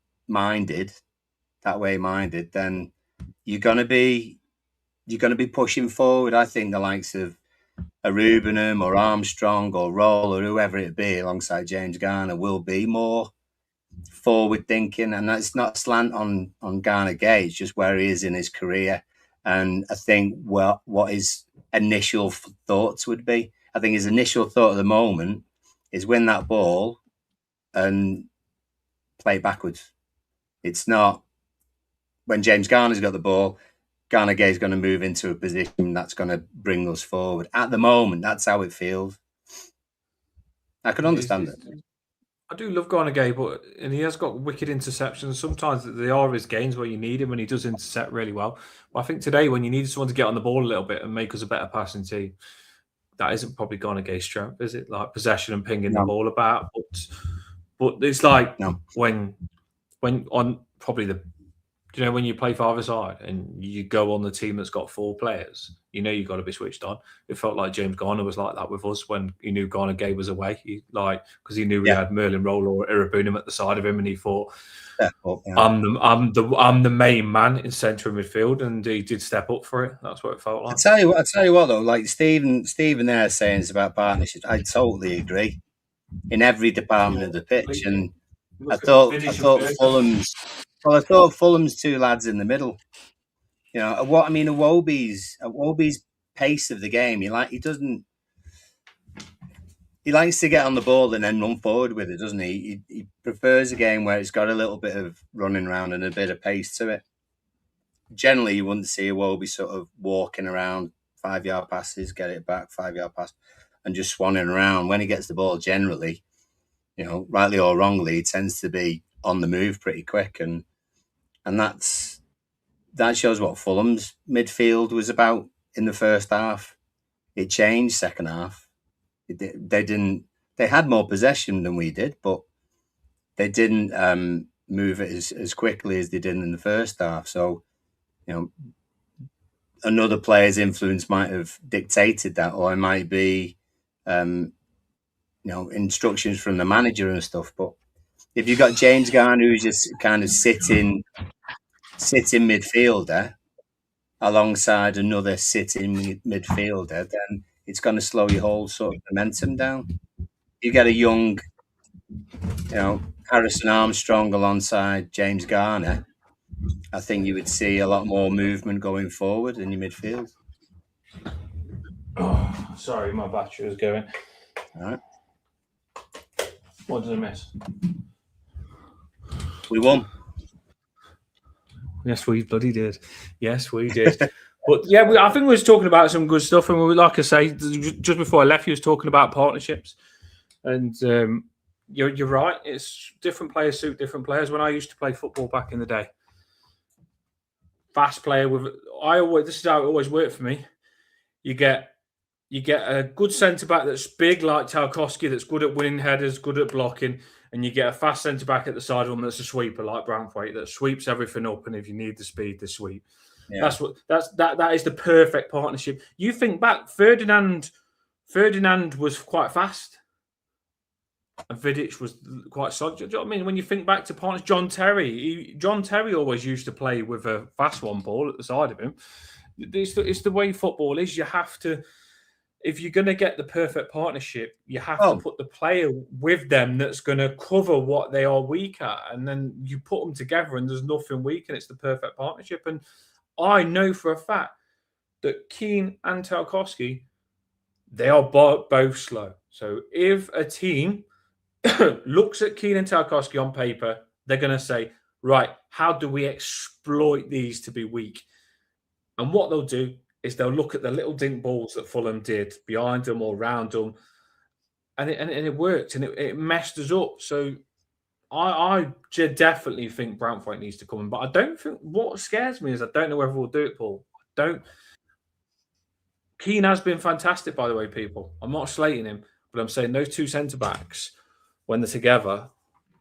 way minded, then you're gonna be pushing forward. I think the likes of a Rubenham or Armstrong or Roll or whoever it be alongside James Garner will be more forward thinking, and that's not slant on Garner Gay. It's just where he is in his career, and I think what his initial thoughts would be. I think his initial thought at the moment is win that ball and play backwards. It's not when James Garner's got the ball. Garner Gay's going to move into a position that's going to bring us forward. At the moment, that's how it feels. I can understand it. I do love Garner Gay, and he has got wicked interceptions. Sometimes they are his games where you need him, and he does intercept really well. But I think today, when you need someone to get on the ball a little bit and make us a better passing team, that isn't probably Garner Gay's strength, is it? Like possession and pinging the ball about. But it's like when on probably when you play five-a-side and you go on the team that's got 4 players, you've got to be switched on. It felt like James Garner was like that with us when he knew Garner Gay was away. Because he knew he had Merlin Roll or Irabunum at the side of him, and he thought, I'm the main man in centre of midfield, and he did step up for it. That's what it felt like. I tell you what though, like Stephen there saying it's about partnerships. I totally agree in every department of the pitch, and I thought Fulham's 2 lads in the middle. Iwobi's pace of the game. He likes to get on the ball and then run forward with it, doesn't he? He prefers a game where it's got a little bit of running around and a bit of pace to it. Generally, you wouldn't see Iwobi sort of walking around 5-yard passes, get it back, 5-yard pass, and just swanning around. When he gets the ball, generally, rightly or wrongly, he tends to be on the move pretty quick, and that shows what Fulham's midfield was about in the first half. It changed second half. They had more possession than we did, but they didn't move it as quickly as they did in the first half. So, another player's influence might have dictated that, or it might be, instructions from the manager and stuff. But if you've got James Garner who's just kind of sitting midfielder alongside another sitting midfielder, then it's going to slow your whole sort of momentum down. You get a young, Harrison Armstrong alongside James Garner, I think you would see a lot more movement going forward in your midfield. Oh, sorry, my battery was going. All right. What did I miss? We won. Yes, we bloody did. Yes, we did. But yeah, I think we was talking about some good stuff, and like I say, just before I left, you was talking about partnerships, and you're right. It's different players suit different players. When I used to play football back in the day, fast player this is how it always worked for me. You get a good centre back that's big like Tarkowski, that's good at winning headers, good at blocking, and you get a fast centre back at the side of them that's a sweeper like Branthwaite that sweeps everything up, and if you need the speed, they sweep. Yeah. That is the perfect partnership. You think back, Ferdinand was quite fast, and Vidic was quite solid. Do you know what I mean? When you think back to partners, John Terry always used to play with a fast one ball at the side of him. It's the way football is. You have to, if you're going to get the perfect partnership, you have to put the player with them that's going to cover what they are weak at, and then you put them together, and there's nothing weak, and it's the perfect partnership. And I know for a fact that Keane and Tarkowski, they are both slow. So if a team looks at Keane and Tarkowski on paper, they're going to say, right, how do we exploit these to be weak? And what they'll do is they'll look at the little dink balls that Fulham did behind them or around them, and it worked, and it messed us up. So I definitely think Brantwaite needs to come in, but I don't think what scares me is I don't know whether we'll do it, Paul. I don't. Keane has been fantastic, by the way, people. I'm not slating him, but I'm saying those two centre backs, when they're together,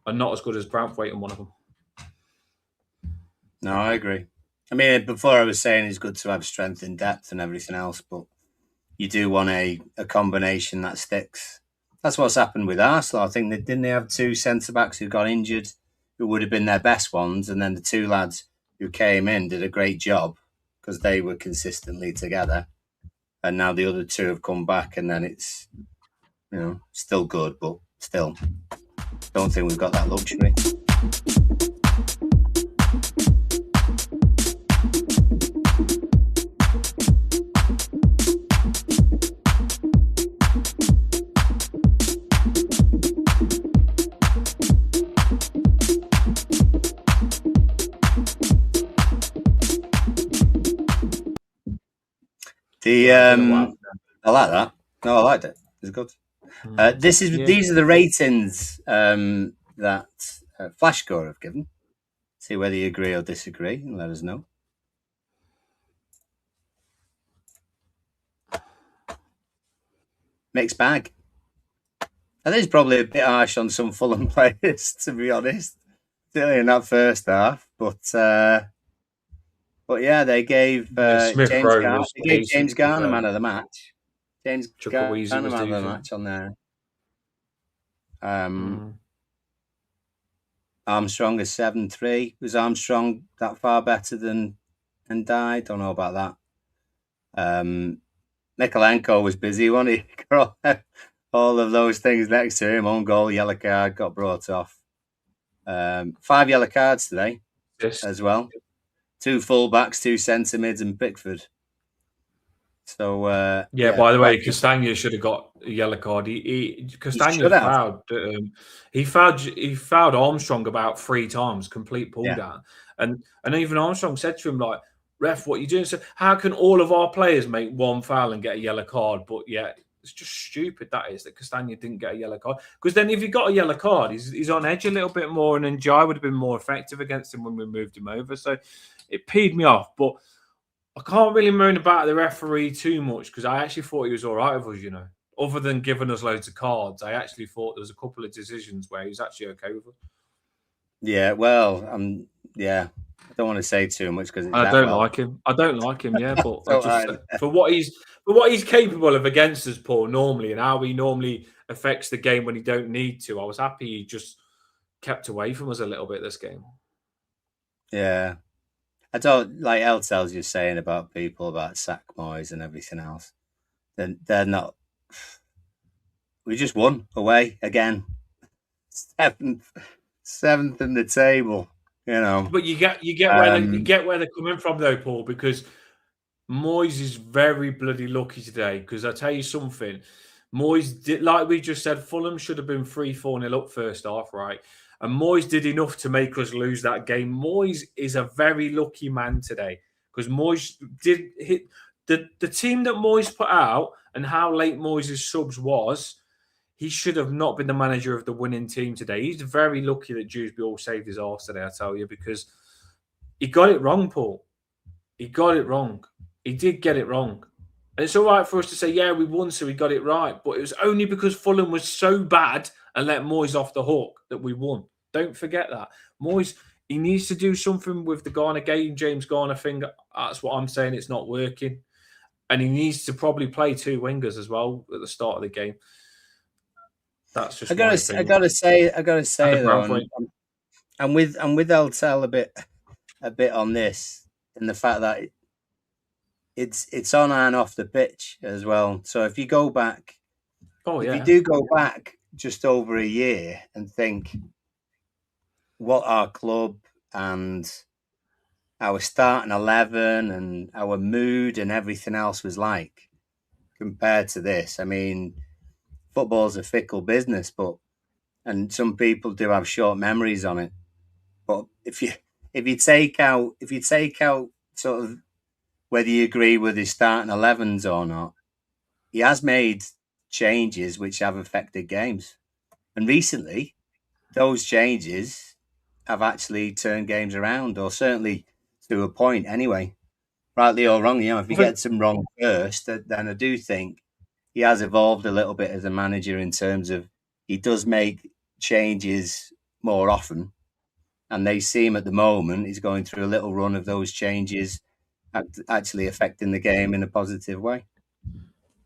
are not as good as Brantwaite and one of them. No, I agree. I mean, before I was saying it's good to have strength in depth and everything else, but you do want a combination that sticks. That's what's happened with Arsenal. I think didn't they have two centre backs who got injured, who would have been their best ones, and then the two lads who came in did a great job because they were consistently together. And now the other two have come back, and then it's still good, but still don't think we've got that luxury. I like that. No, I liked it. It's good. These are the ratings that Flashscore have given. See whether you agree or disagree, and let us know. Mixed bag. I think it's probably a bit harsh on some Fulham players, to be honest, certainly in that first half. But yeah, they gave James Garner man of the match. James Garner man of the match on there. Armstrong is 7-3. Was Armstrong that far better than Dye? Don't know about that. Mikalenko was busy, wasn't he? All of those things next to him. Own goal, yellow card, got brought off. 5 yellow cards today as well. 2 fullbacks, 2 centre mids, and Pickford. So by the way, Castagna should have got a yellow card. Castagna fouled. He fouled Armstrong about 3 times, complete pull down, and even Armstrong said to him like, "Ref, what are you doing?" So how can all of our players make 1 foul and get a yellow card? But it's just stupid that Castagna didn't get a yellow card, because then if he got a yellow card, he's on edge a little bit more, and then Jai would have been more effective against him when we moved him over. So it peed me off, but I can't really moan about the referee too much, because I actually thought he was all right with us, Other than giving us loads of cards, I actually thought there was a couple of decisions where he was actually okay with us. Yeah, well, I don't want to say too much because I don't like him. Yeah, but for what he's capable of against us, Paul, normally, and how he normally affects the game when he don't need to, I was happy he just kept away from us a little bit this game. Yeah. I don't like Eltel's just saying about people about sack Moyes and everything else. They're not. We just won away again, 7th in the table. But you get where they're coming from though, Paul, because Moyes is very bloody lucky today. Because I tell you something, Moyes did, like we just said, Fulham should have been 3-4-0 up first half, right? And Moyes did enough to make us lose that game. Moyes is a very lucky man today, because Moyes did hit the team that Moyes put out, and how late Moyes' subs was. He should have not been the manager of the winning team today. He's very lucky that Dewsbury all saved his arse today, I tell you, because he got it wrong, Paul. He got it wrong. He did get it wrong. And it's all right for us to say, yeah, we won, so we got it right. But it was only because Fulham was so bad and let Moyes off the hook that we won. Don't forget that. Moyes, he needs to do something with the Garner game, James Garner thing. That's what I'm saying. It's not working. And he needs to probably play 2 wingers as well at the start of the game. That's just I gotta say though, and with Eltel a bit on this, in the fact that it's on and off the pitch as well. So if you go back, if you do go back just over a year and think what our club and our starting 11 and our mood and everything else was like compared to this, I mean, football's a fickle business, and some people do have short memories on it. But if you take out sort of whether you agree with his starting 11s or not, he has made changes which have affected games. And recently, those changes have actually turned games around, or certainly to a point anyway. Rightly or wrong, if he gets them wrong first, then I do think he has evolved a little bit as a manager in terms of he does make changes more often. And they seem at the moment he's going through a little run of those changes actually affecting the game in a positive way.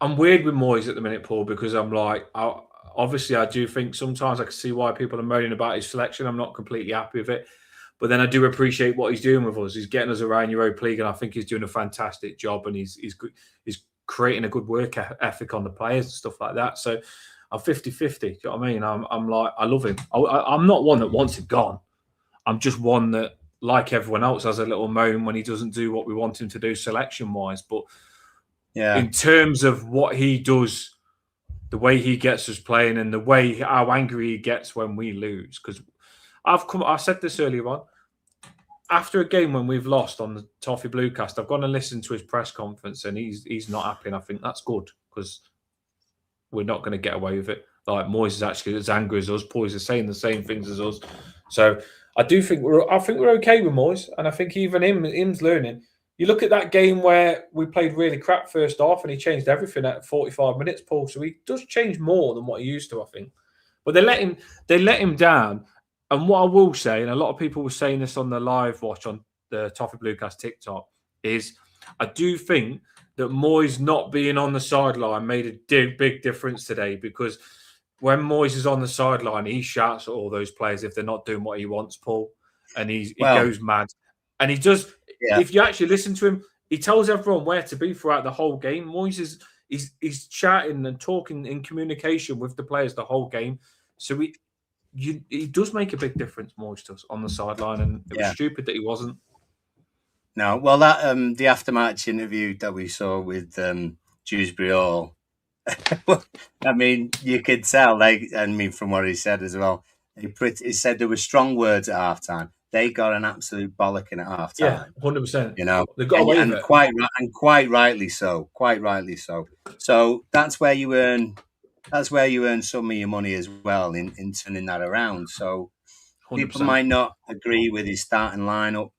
I'm weird with Moyes at the minute, Paul, because I'm like, obviously, I do think sometimes I can see why people are moaning about his selection. I'm not completely happy with it. But then I do appreciate what he's doing with us. He's getting us around Europa League, and I think he's doing a fantastic job, and he's creating a good work ethic on the players and stuff like that. So I'm 50-50. Do you know what I mean? I'm like, I love him. I'm not one that wants it gone. I'm just one that, like everyone else, has a little moan when he doesn't do what we want him to do selection-wise. But in terms of what he does, the way he gets us playing, and the way how angry he gets when we lose, because I said this earlier on. After a game when we've lost on the Toffee Bluecast, I've gone and listened to his press conference, and he's not happy. And I think that's good, because we're not going to get away with it. Like, Moyes is actually as angry as us. Boys are saying the same things as us. So I think we're okay with Moyes, and I think even him's learning. You look at that game where we played really crap first half, and he changed everything at 45 minutes, Paul. So he does change more than what he used to, I think. But they let him down. And what I will say, and a lot of people were saying this on the live watch on the Toffee Bluecast TikTok, is I do think that Moyes not being on the sideline made a big difference today, because when Moyes is on the sideline, he shouts at all those players if they're not doing what he wants, Paul, and he goes mad. And he does. Yeah. If you actually listen to him, he tells everyone where to be throughout the whole game. Moyes he's chatting and talking in communication with the players the whole game. So he does make a big difference, Moyes does, on the sideline, and it was stupid that he wasn't. No, well, that the aftermatch interview that we saw with Dewsbury Hall, I mean, you could tell, from what he said as well, he said there were strong words at halftime. They got an absolute bollocking at halftime. Yeah, 100%. They got away with it. Quite rightly so. Quite rightly so. So that's where you earn some of your money as well in turning that around. So 100%. People might not agree with his starting lineup.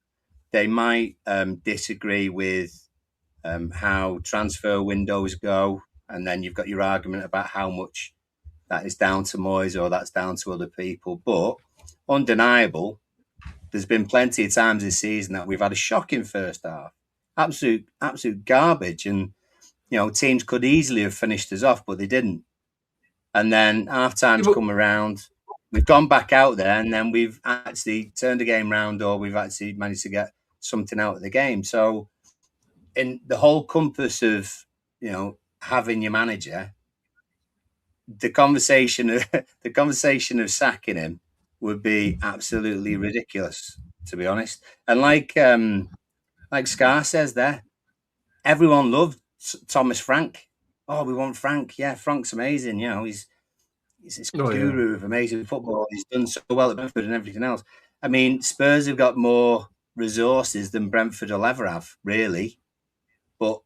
They might disagree with how transfer windows go, and then you've got your argument about how much that is down to Moyes or that's down to other people. But undeniable, there's been plenty of times this season that we've had a shocking first half, absolute garbage, and teams could easily have finished us off, but they didn't. And then half time's come around. We've gone back out there, and then we've actually turned the game round, or we've actually managed to get something out of the game. So, in the whole compass of having your manager, the conversation of sacking him would be absolutely ridiculous, to be honest. And like Scar says there, everyone loved Thomas Frank. Oh, we want Frank. Yeah, Frank's amazing. He's this guru of amazing football. He's done so well at Brentford and everything else. I mean, Spurs have got more resources than Brentford will ever have, really. But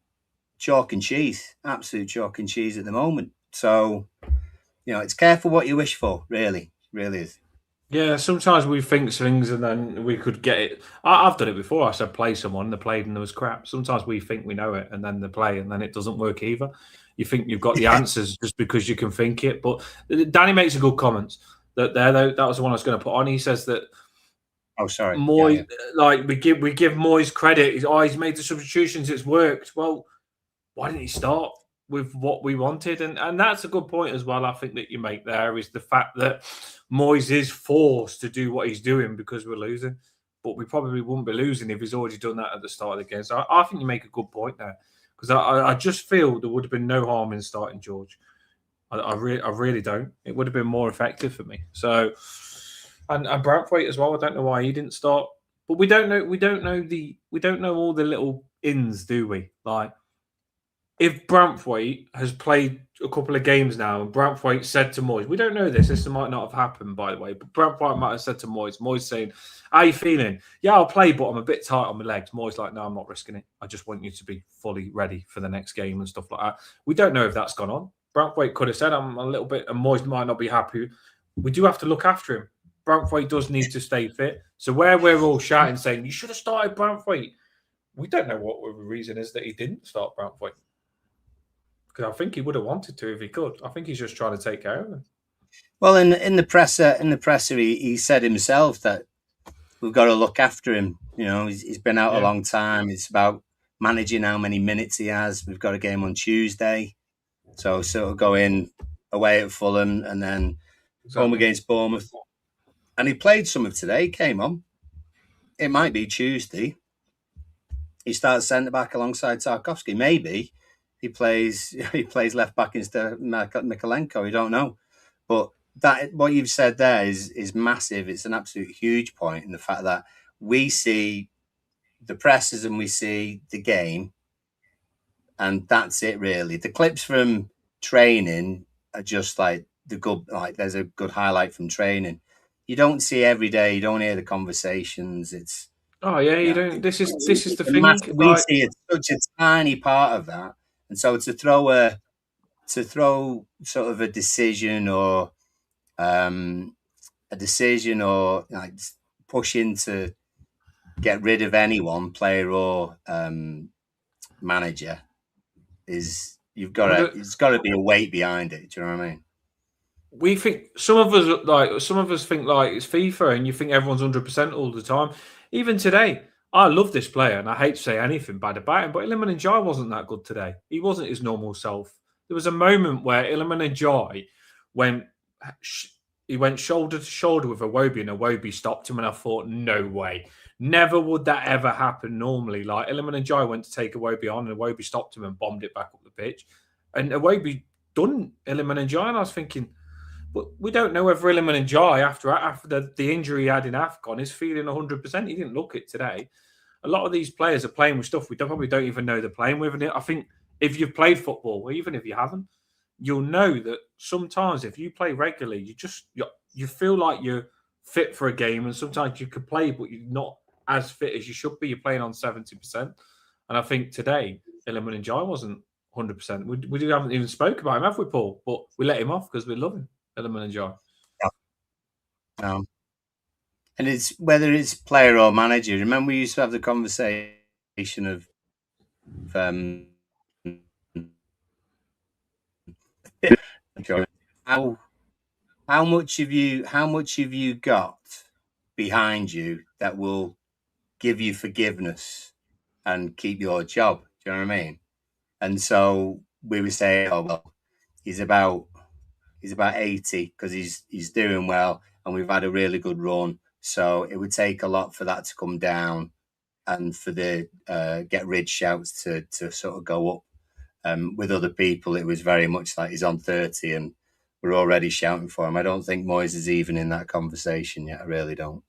chalk and cheese, absolute chalk and cheese at the moment. So, it's careful what you wish for, really. It really is. Yeah, sometimes we think things and then we could get it. I've done it before. I said play someone, they played and there was crap. Sometimes we think we know it and then they play and then it doesn't work either. You think you've got the answers just because you can think it. But Danny makes a good comment. That was the one I was going to put on. He says that. Oh, sorry. Moyes, like we give Moyes credit. He's made the substitutions. It's worked. Well, why didn't he start with what we wanted? And that's a good point as well. I think that you make there is the fact that Moyes is forced to do what he's doing because we're losing. But we probably wouldn't be losing if he's already done that at the start of the game. So I think you make a good point there. Because I just feel there would have been no harm in starting George. I really don't. It would have been more effective for me. So, and Branthwaite as well. I don't know why he didn't start. But we don't know all the little ins, do we? Like, if Branthwaite has played a couple of games now, and Branthwaite said to Moyes, we don't know this. This might not have happened, by the way. But Branthwaite might have said to Moyes saying, how are you feeling? Yeah, I'll play, but I'm a bit tight on my legs. Moyes like, no, I'm not risking it. I just want you to be fully ready for the next game and stuff like that. We don't know if that's gone on. Branthwaite could have said, I'm a little bit, and Moyes might not be happy. We do have to look after him. Branthwaite does need to stay fit. So where we're all shouting, saying, you should have started Branthwaite, we don't know what the reason is that he didn't start Branthwaite. Because I think he would have wanted to if he could. I think he's just trying to take care of him. Well, in the presser, he said himself that we've got to look after him. You know, he's been out a long time. It's about managing how many minutes he has. We've got a game on Tuesday, so sort of go in away at Fulham and then home against Bournemouth. And he played some of today. Came on. It might be Tuesday. He starts centre back alongside Tarkowski. Maybe he plays left back instead of Mikalenko. We don't know, but that what you've said there is massive. It's an absolute huge point in the fact that we see the presses and we see the game, and that's it really. The clips from training are just like there's a good highlight from training. You don't see every day. You don't hear the conversations. It's you don't. This is the thing. Massive, we see it's such a tiny part of that, and so to throw sort of a decision or like pushing to get rid of anyone, player or manager, it's got to be a weight behind it. Do you know what I mean? We think some of us think like it's FIFA, and you think everyone's 100% all the time. Even today, I love this player, and I hate to say anything bad about him, but Iliman Ndiaye wasn't that good today. He wasn't his normal self. There was a moment where Iliman Ndiaye went shoulder to shoulder with Iwobi, and Iwobi stopped him, and I thought, no way. Never would that ever happen normally. Like, Iliman Ndiaye went to take Iwobi on, and Iwobi stopped him and bombed it back up the pitch. And Iwobi done Iliman Ndiaye, and I was thinking, but we don't know whether Iliman Ndiaye, after the injury he had in AFCON, is feeling 100%. He didn't look it today. A lot of these players are playing with stuff we probably don't even know they're playing with. And I think if you've played football, or even if you haven't, you'll know that sometimes if you play regularly, you feel like you're fit for a game, and sometimes you could play, but you're not as fit as you should be. You're playing on 70%. And I think today, Iliman Ndiaye wasn't 100%. We haven't even spoke about him, have we, Paul? But we let him off because we love him. Iliman Ndiaye. No. And it's whether it's player or manager. Remember, we used to have the conversation of how much have you got behind you that will give you forgiveness and keep your job? Do you know what I mean? And so we were saying, oh well, he's about 80 because he's doing well, and we've had a really good run. So it would take a lot for that to come down, and for the get rid shouts to sort of go up. With other people, it was very much like he's on 30 and we're already shouting for him. I don't think Moyes is even in that conversation yet. I really don't.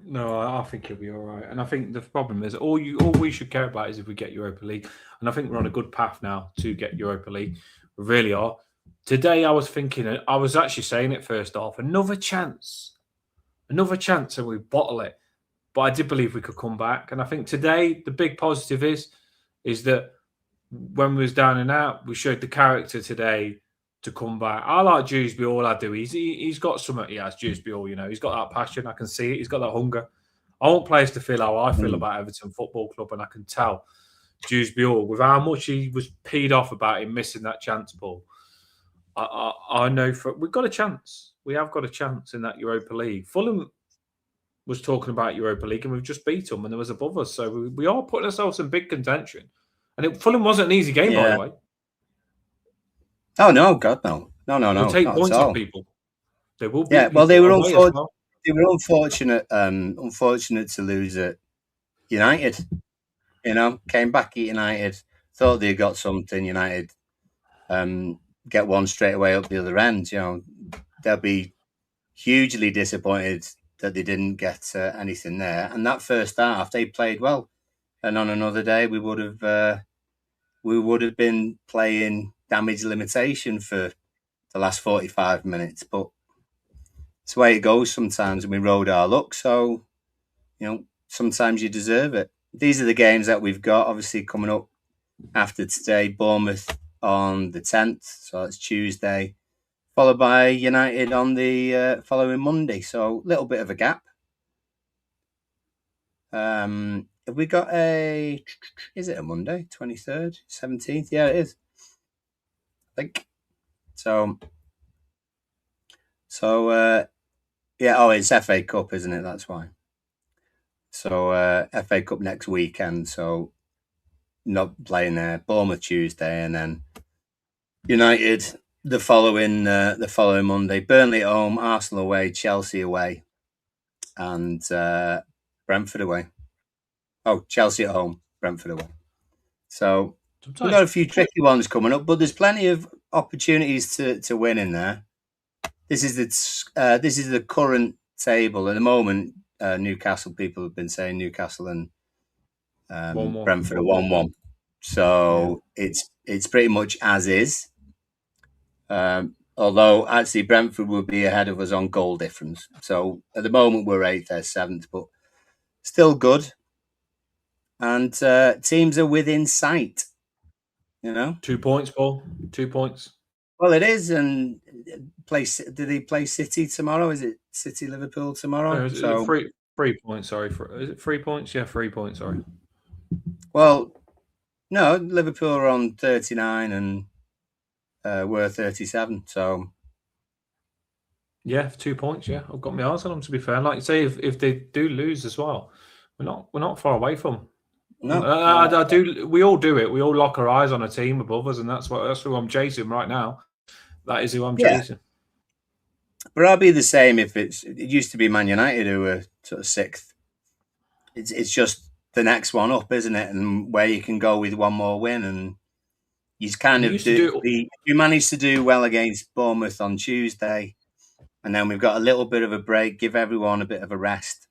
No, I think he'll be all right. And I think the problem is all we should care about is if we get Europa League. And I think we're on a good path now to get Europa League. We really are. Today I was thinking, I was actually saying it first off, another chance, and we bottle it. But I did believe we could come back. And I think today the big positive is that when we was down and out, we showed the character today to come back. I like Dewsbury, all I do. He's got something. He has Dewsbury, he's got that passion. I can see it. He's got that hunger. I want players to feel how I feel about Everton Football Club, and I can tell Dewsbury with how much he was peed off about him missing that chance, Paul. I know we've got a chance. We have got a chance in that Europa League. Fulham was talking about Europa League, and we've just beat them, and there was above us. So we are putting ourselves in big contention. And Fulham wasn't an easy game, by the way. Oh no, God no, no. They'll take points off people. They will. Yeah, well, they were unfortunate. They were unfortunate to lose at United. Came back at United. Thought they got something. United get one straight away up the other end. They'll be hugely disappointed that they didn't get anything there. And that first half, they played well. And on another day, we would have been playing damage limitation for the last 45 minutes. But it's the way it goes sometimes, and we rode our luck. So, sometimes you deserve it. These are the games that we've got, obviously, coming up after today. Bournemouth on the 10th, so that's Tuesday, followed by United on the following Monday. So a little bit of a gap. Have we got is it a Monday, 23rd, 17th? Yeah, it is. I think. So, yeah, it's FA Cup, isn't it? That's why. So, FA Cup next weekend, so not playing there. Bournemouth Tuesday, and then United the following Monday. Burnley at home, Arsenal away, Chelsea away, and Brentford away. Oh, Chelsea at home, Brentford away. So we've got a few tricky ones coming up, but there's plenty of opportunities to win in there. This is the current table at the moment. Newcastle, people have been saying Newcastle and Brentford are 1-1. So it's pretty much as is. Although actually Brentford will be ahead of us on goal difference. So at the moment we're 8th, they're 7th, but still good. And teams are within sight. 2 points, Paul. 2 points. Well, it is, and do they play City tomorrow? Is it City Liverpool tomorrow? So 3 points. Sorry, is it 3 points? Yeah, 3 points. Sorry. Well, no, Liverpool are on 39 and we're 37. So yeah, 2 points. Yeah, I've got my eyes on them. To be fair, and like you say, if they do lose as well, we're not far away from them. No, I do. We all do it. We all lock our eyes on a team above us, and that's who I'm chasing right now. That is who I'm chasing. But I'll be the same if it used to be Man United who were sort of 6th. It's just the next one up, isn't it? And where you can go with one more win, and you kind of you managed to do well against Bournemouth on Tuesday, and then we've got a little bit of a break, give everyone a bit of a rest,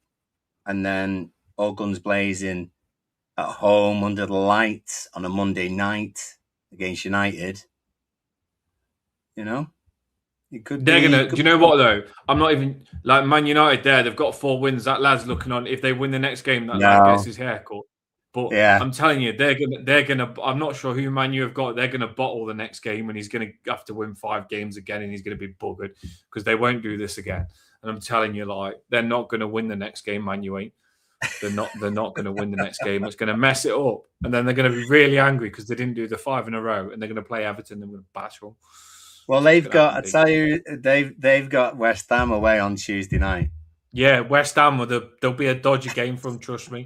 and then all guns blazing at home under the lights on a Monday night against United. It could They're gonna. Do you know what though? I'm not even like Man United. They've got 4 wins. That lad's looking on. If they win the next game, that lad gets his hair cut. But I'm telling you, they're gonna. I'm not sure who Man U have got. They're gonna bottle the next game, and he's gonna have to win 5 games again, and he's gonna be buggered because they won't do this again. And I'm telling you, like they're not gonna win the next game. Man U ain't. They're not going to win the next game. It's going to mess it up, and then they're going to be really angry because they didn't do the 5 in a row, and they're going to play Everton. And they're going to bash them. Well, they've got. I tell you, they've got West Ham away on Tuesday night. Yeah, West Ham. There'll be a dodgy game for them. Trust me.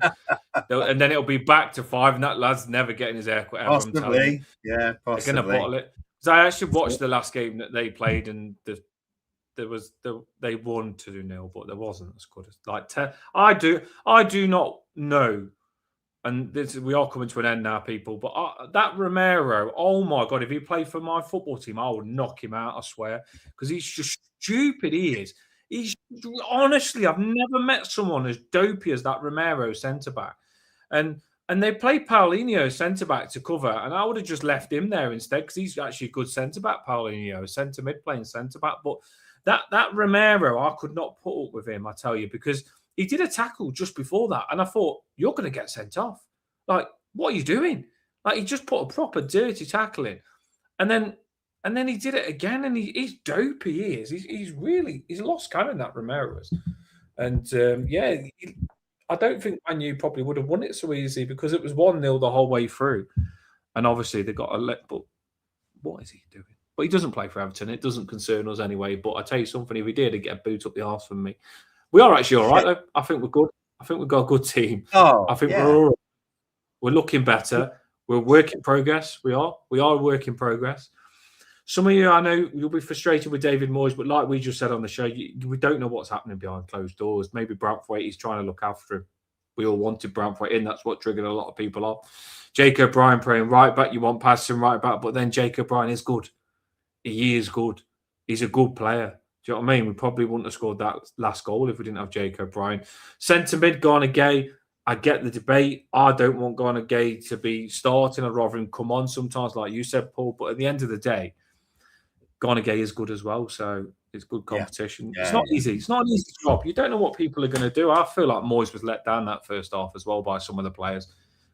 And then it'll be back to 5, and that lad's never getting his hair cut ever. Possibly, yeah, possibly. They're going to bottle it. Because I actually watched the last game that they played, and they won 2-0, but there wasn't as good as I do not know, and we are coming to an end now, people. But that Romero, oh my god, if he played for my football team, I would knock him out. I swear, because he's just stupid. He is. He's honestly, I've never met someone as dopey as that Romero centre back, and they played Paulinho centre back to cover, and I would have just left him there instead because he's actually a good centre back. Paulinho, centre mid playing centre back, but. That Romero, I could not put up with him, I tell you, because he did a tackle just before that, and I thought, you're going to get sent off. Like, what are you doing? Like, he just put a proper dirty tackle in, and then he did it again, and he's dopey. He is. He's lost cannon, that Romero's, and I don't think Man U probably would have won it so easy because it was 1-0 the whole way through, and obviously they got a let. But what is he doing? But he doesn't play for Everton. It doesn't concern us anyway. But I tell you something, if he did, he'd get a boot up the arse from me. We are actually all right, though. I think we're good. I think we've got a good team. I think we're all right. We're looking better. We're a work in progress. We are. We are a work in progress. Some of you, I know, you'll be frustrated with David Moyes, but like we just said on the show, we don't know what's happening behind closed doors. Maybe Branthwaite, he's trying to look after him. We all wanted Branthwaite in. That's what triggered a lot of people off. Jake O'Brien praying right back. You want Patterson right back, but then Jake O'Brien is good. He is good. He's a good player. Do you know what I mean? We probably wouldn't have scored that last goal if we didn't have Jake O'Brien. Centre mid, Garner Gay. I get the debate. I don't want Garner Gay to be starting. I'd rather him come on sometimes, like you said, Paul. But at the end of the day, Garner Gay is good as well. So it's good competition. It's not easy. It's not an easy job. You don't know what people are going to do. I feel like Moyes was let down that first half as well by some of the players.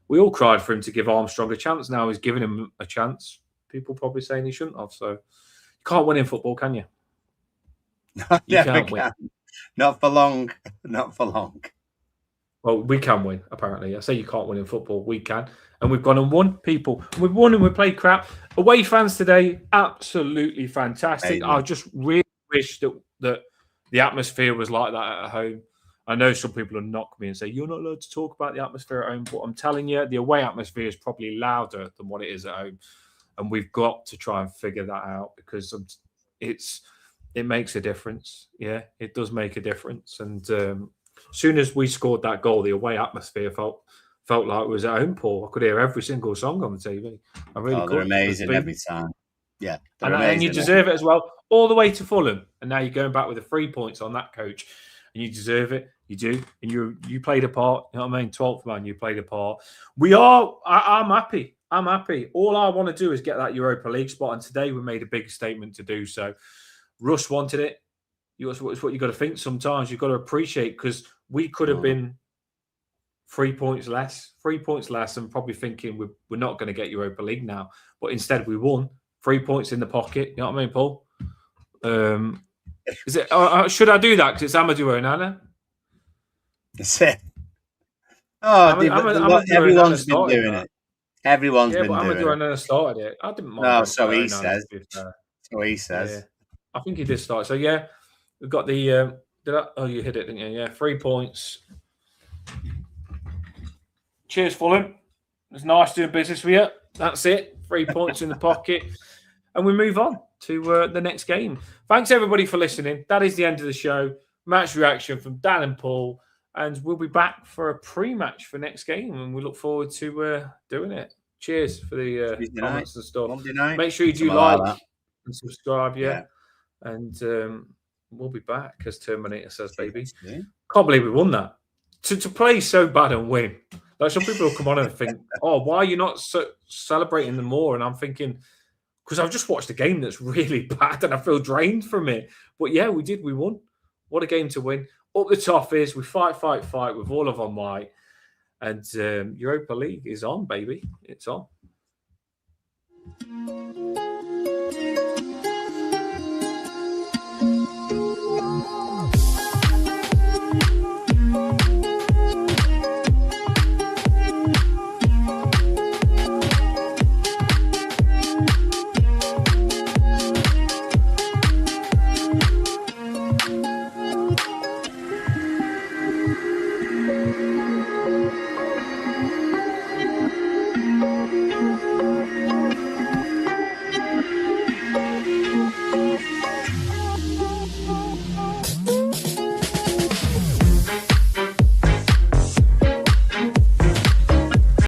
We all cried for him to give Armstrong a chance. Now he's giving him a chance. people probably saying he shouldn't have. So you can't win in football, can you? You can't win. Not for long. Not for long. Well, we can win, apparently. I say you can't win in football. We can. And we've gone and won, people. We've won and we played crap. Away fans today, absolutely fantastic. I just really wish that the atmosphere was like that at home. I know some people will knock me and say, you're not allowed to talk about the atmosphere at home. But I'm telling you, the away atmosphere is probably louder than what it is at home. And we've got to try and figure that out because it makes a difference. Yeah, it does make a difference. And as soon as we scored that goal, the away atmosphere felt like it was at home, Paul. I could hear every single song on the TV. I really could. They're amazing every time. Yeah, and you deserve it as well, all the way to Fulham. And now you're going back with the 3 points on that, coach. And you deserve it. You do. And you played a part. You know what I mean? 12th man, you played a part. I'm happy. I'm happy. All I want to do is get that Europa League spot. And today we made a big statement to do so. Russ wanted it. It's what you've got to think sometimes. You've got to appreciate because we could have been 3 points less, and probably thinking we're not going to get Europa League now. But instead we won. 3 points in the pocket. You know what I mean, Paul? Is it? Should I do that because it's Amadou Onana? That's it. Oh, everyone's been doing it. Everyone's been doing it. Amadou Onana started it. I didn't mind. No, so he says. So he says. Yeah. I think he did start. So yeah, we've got the. You hit it, didn't you? Yeah, 3 points. Cheers, Fulham. It's nice doing business with you. That's it. 3 points in the pocket. And we move on to the next game. Thanks, everybody, for listening. That is the end of the show. Match reaction from Dan and Paul. And we'll be back for a pre-match for next game. And we look forward to doing it. Cheers for the comments and stuff. Make sure you do like and subscribe, yeah. And we'll be back, as Terminator says, baby. Yeah. Can't believe we won that. To play so bad and win. Like some people will come on and think, oh, why are you not celebrating them more? And I'm thinking, because I've just watched a game that's really bad and I feel drained from it. But yeah, we did. We won. What a game to win. Up the top is we fight with all of our might. And Europa League is on, baby. It's on.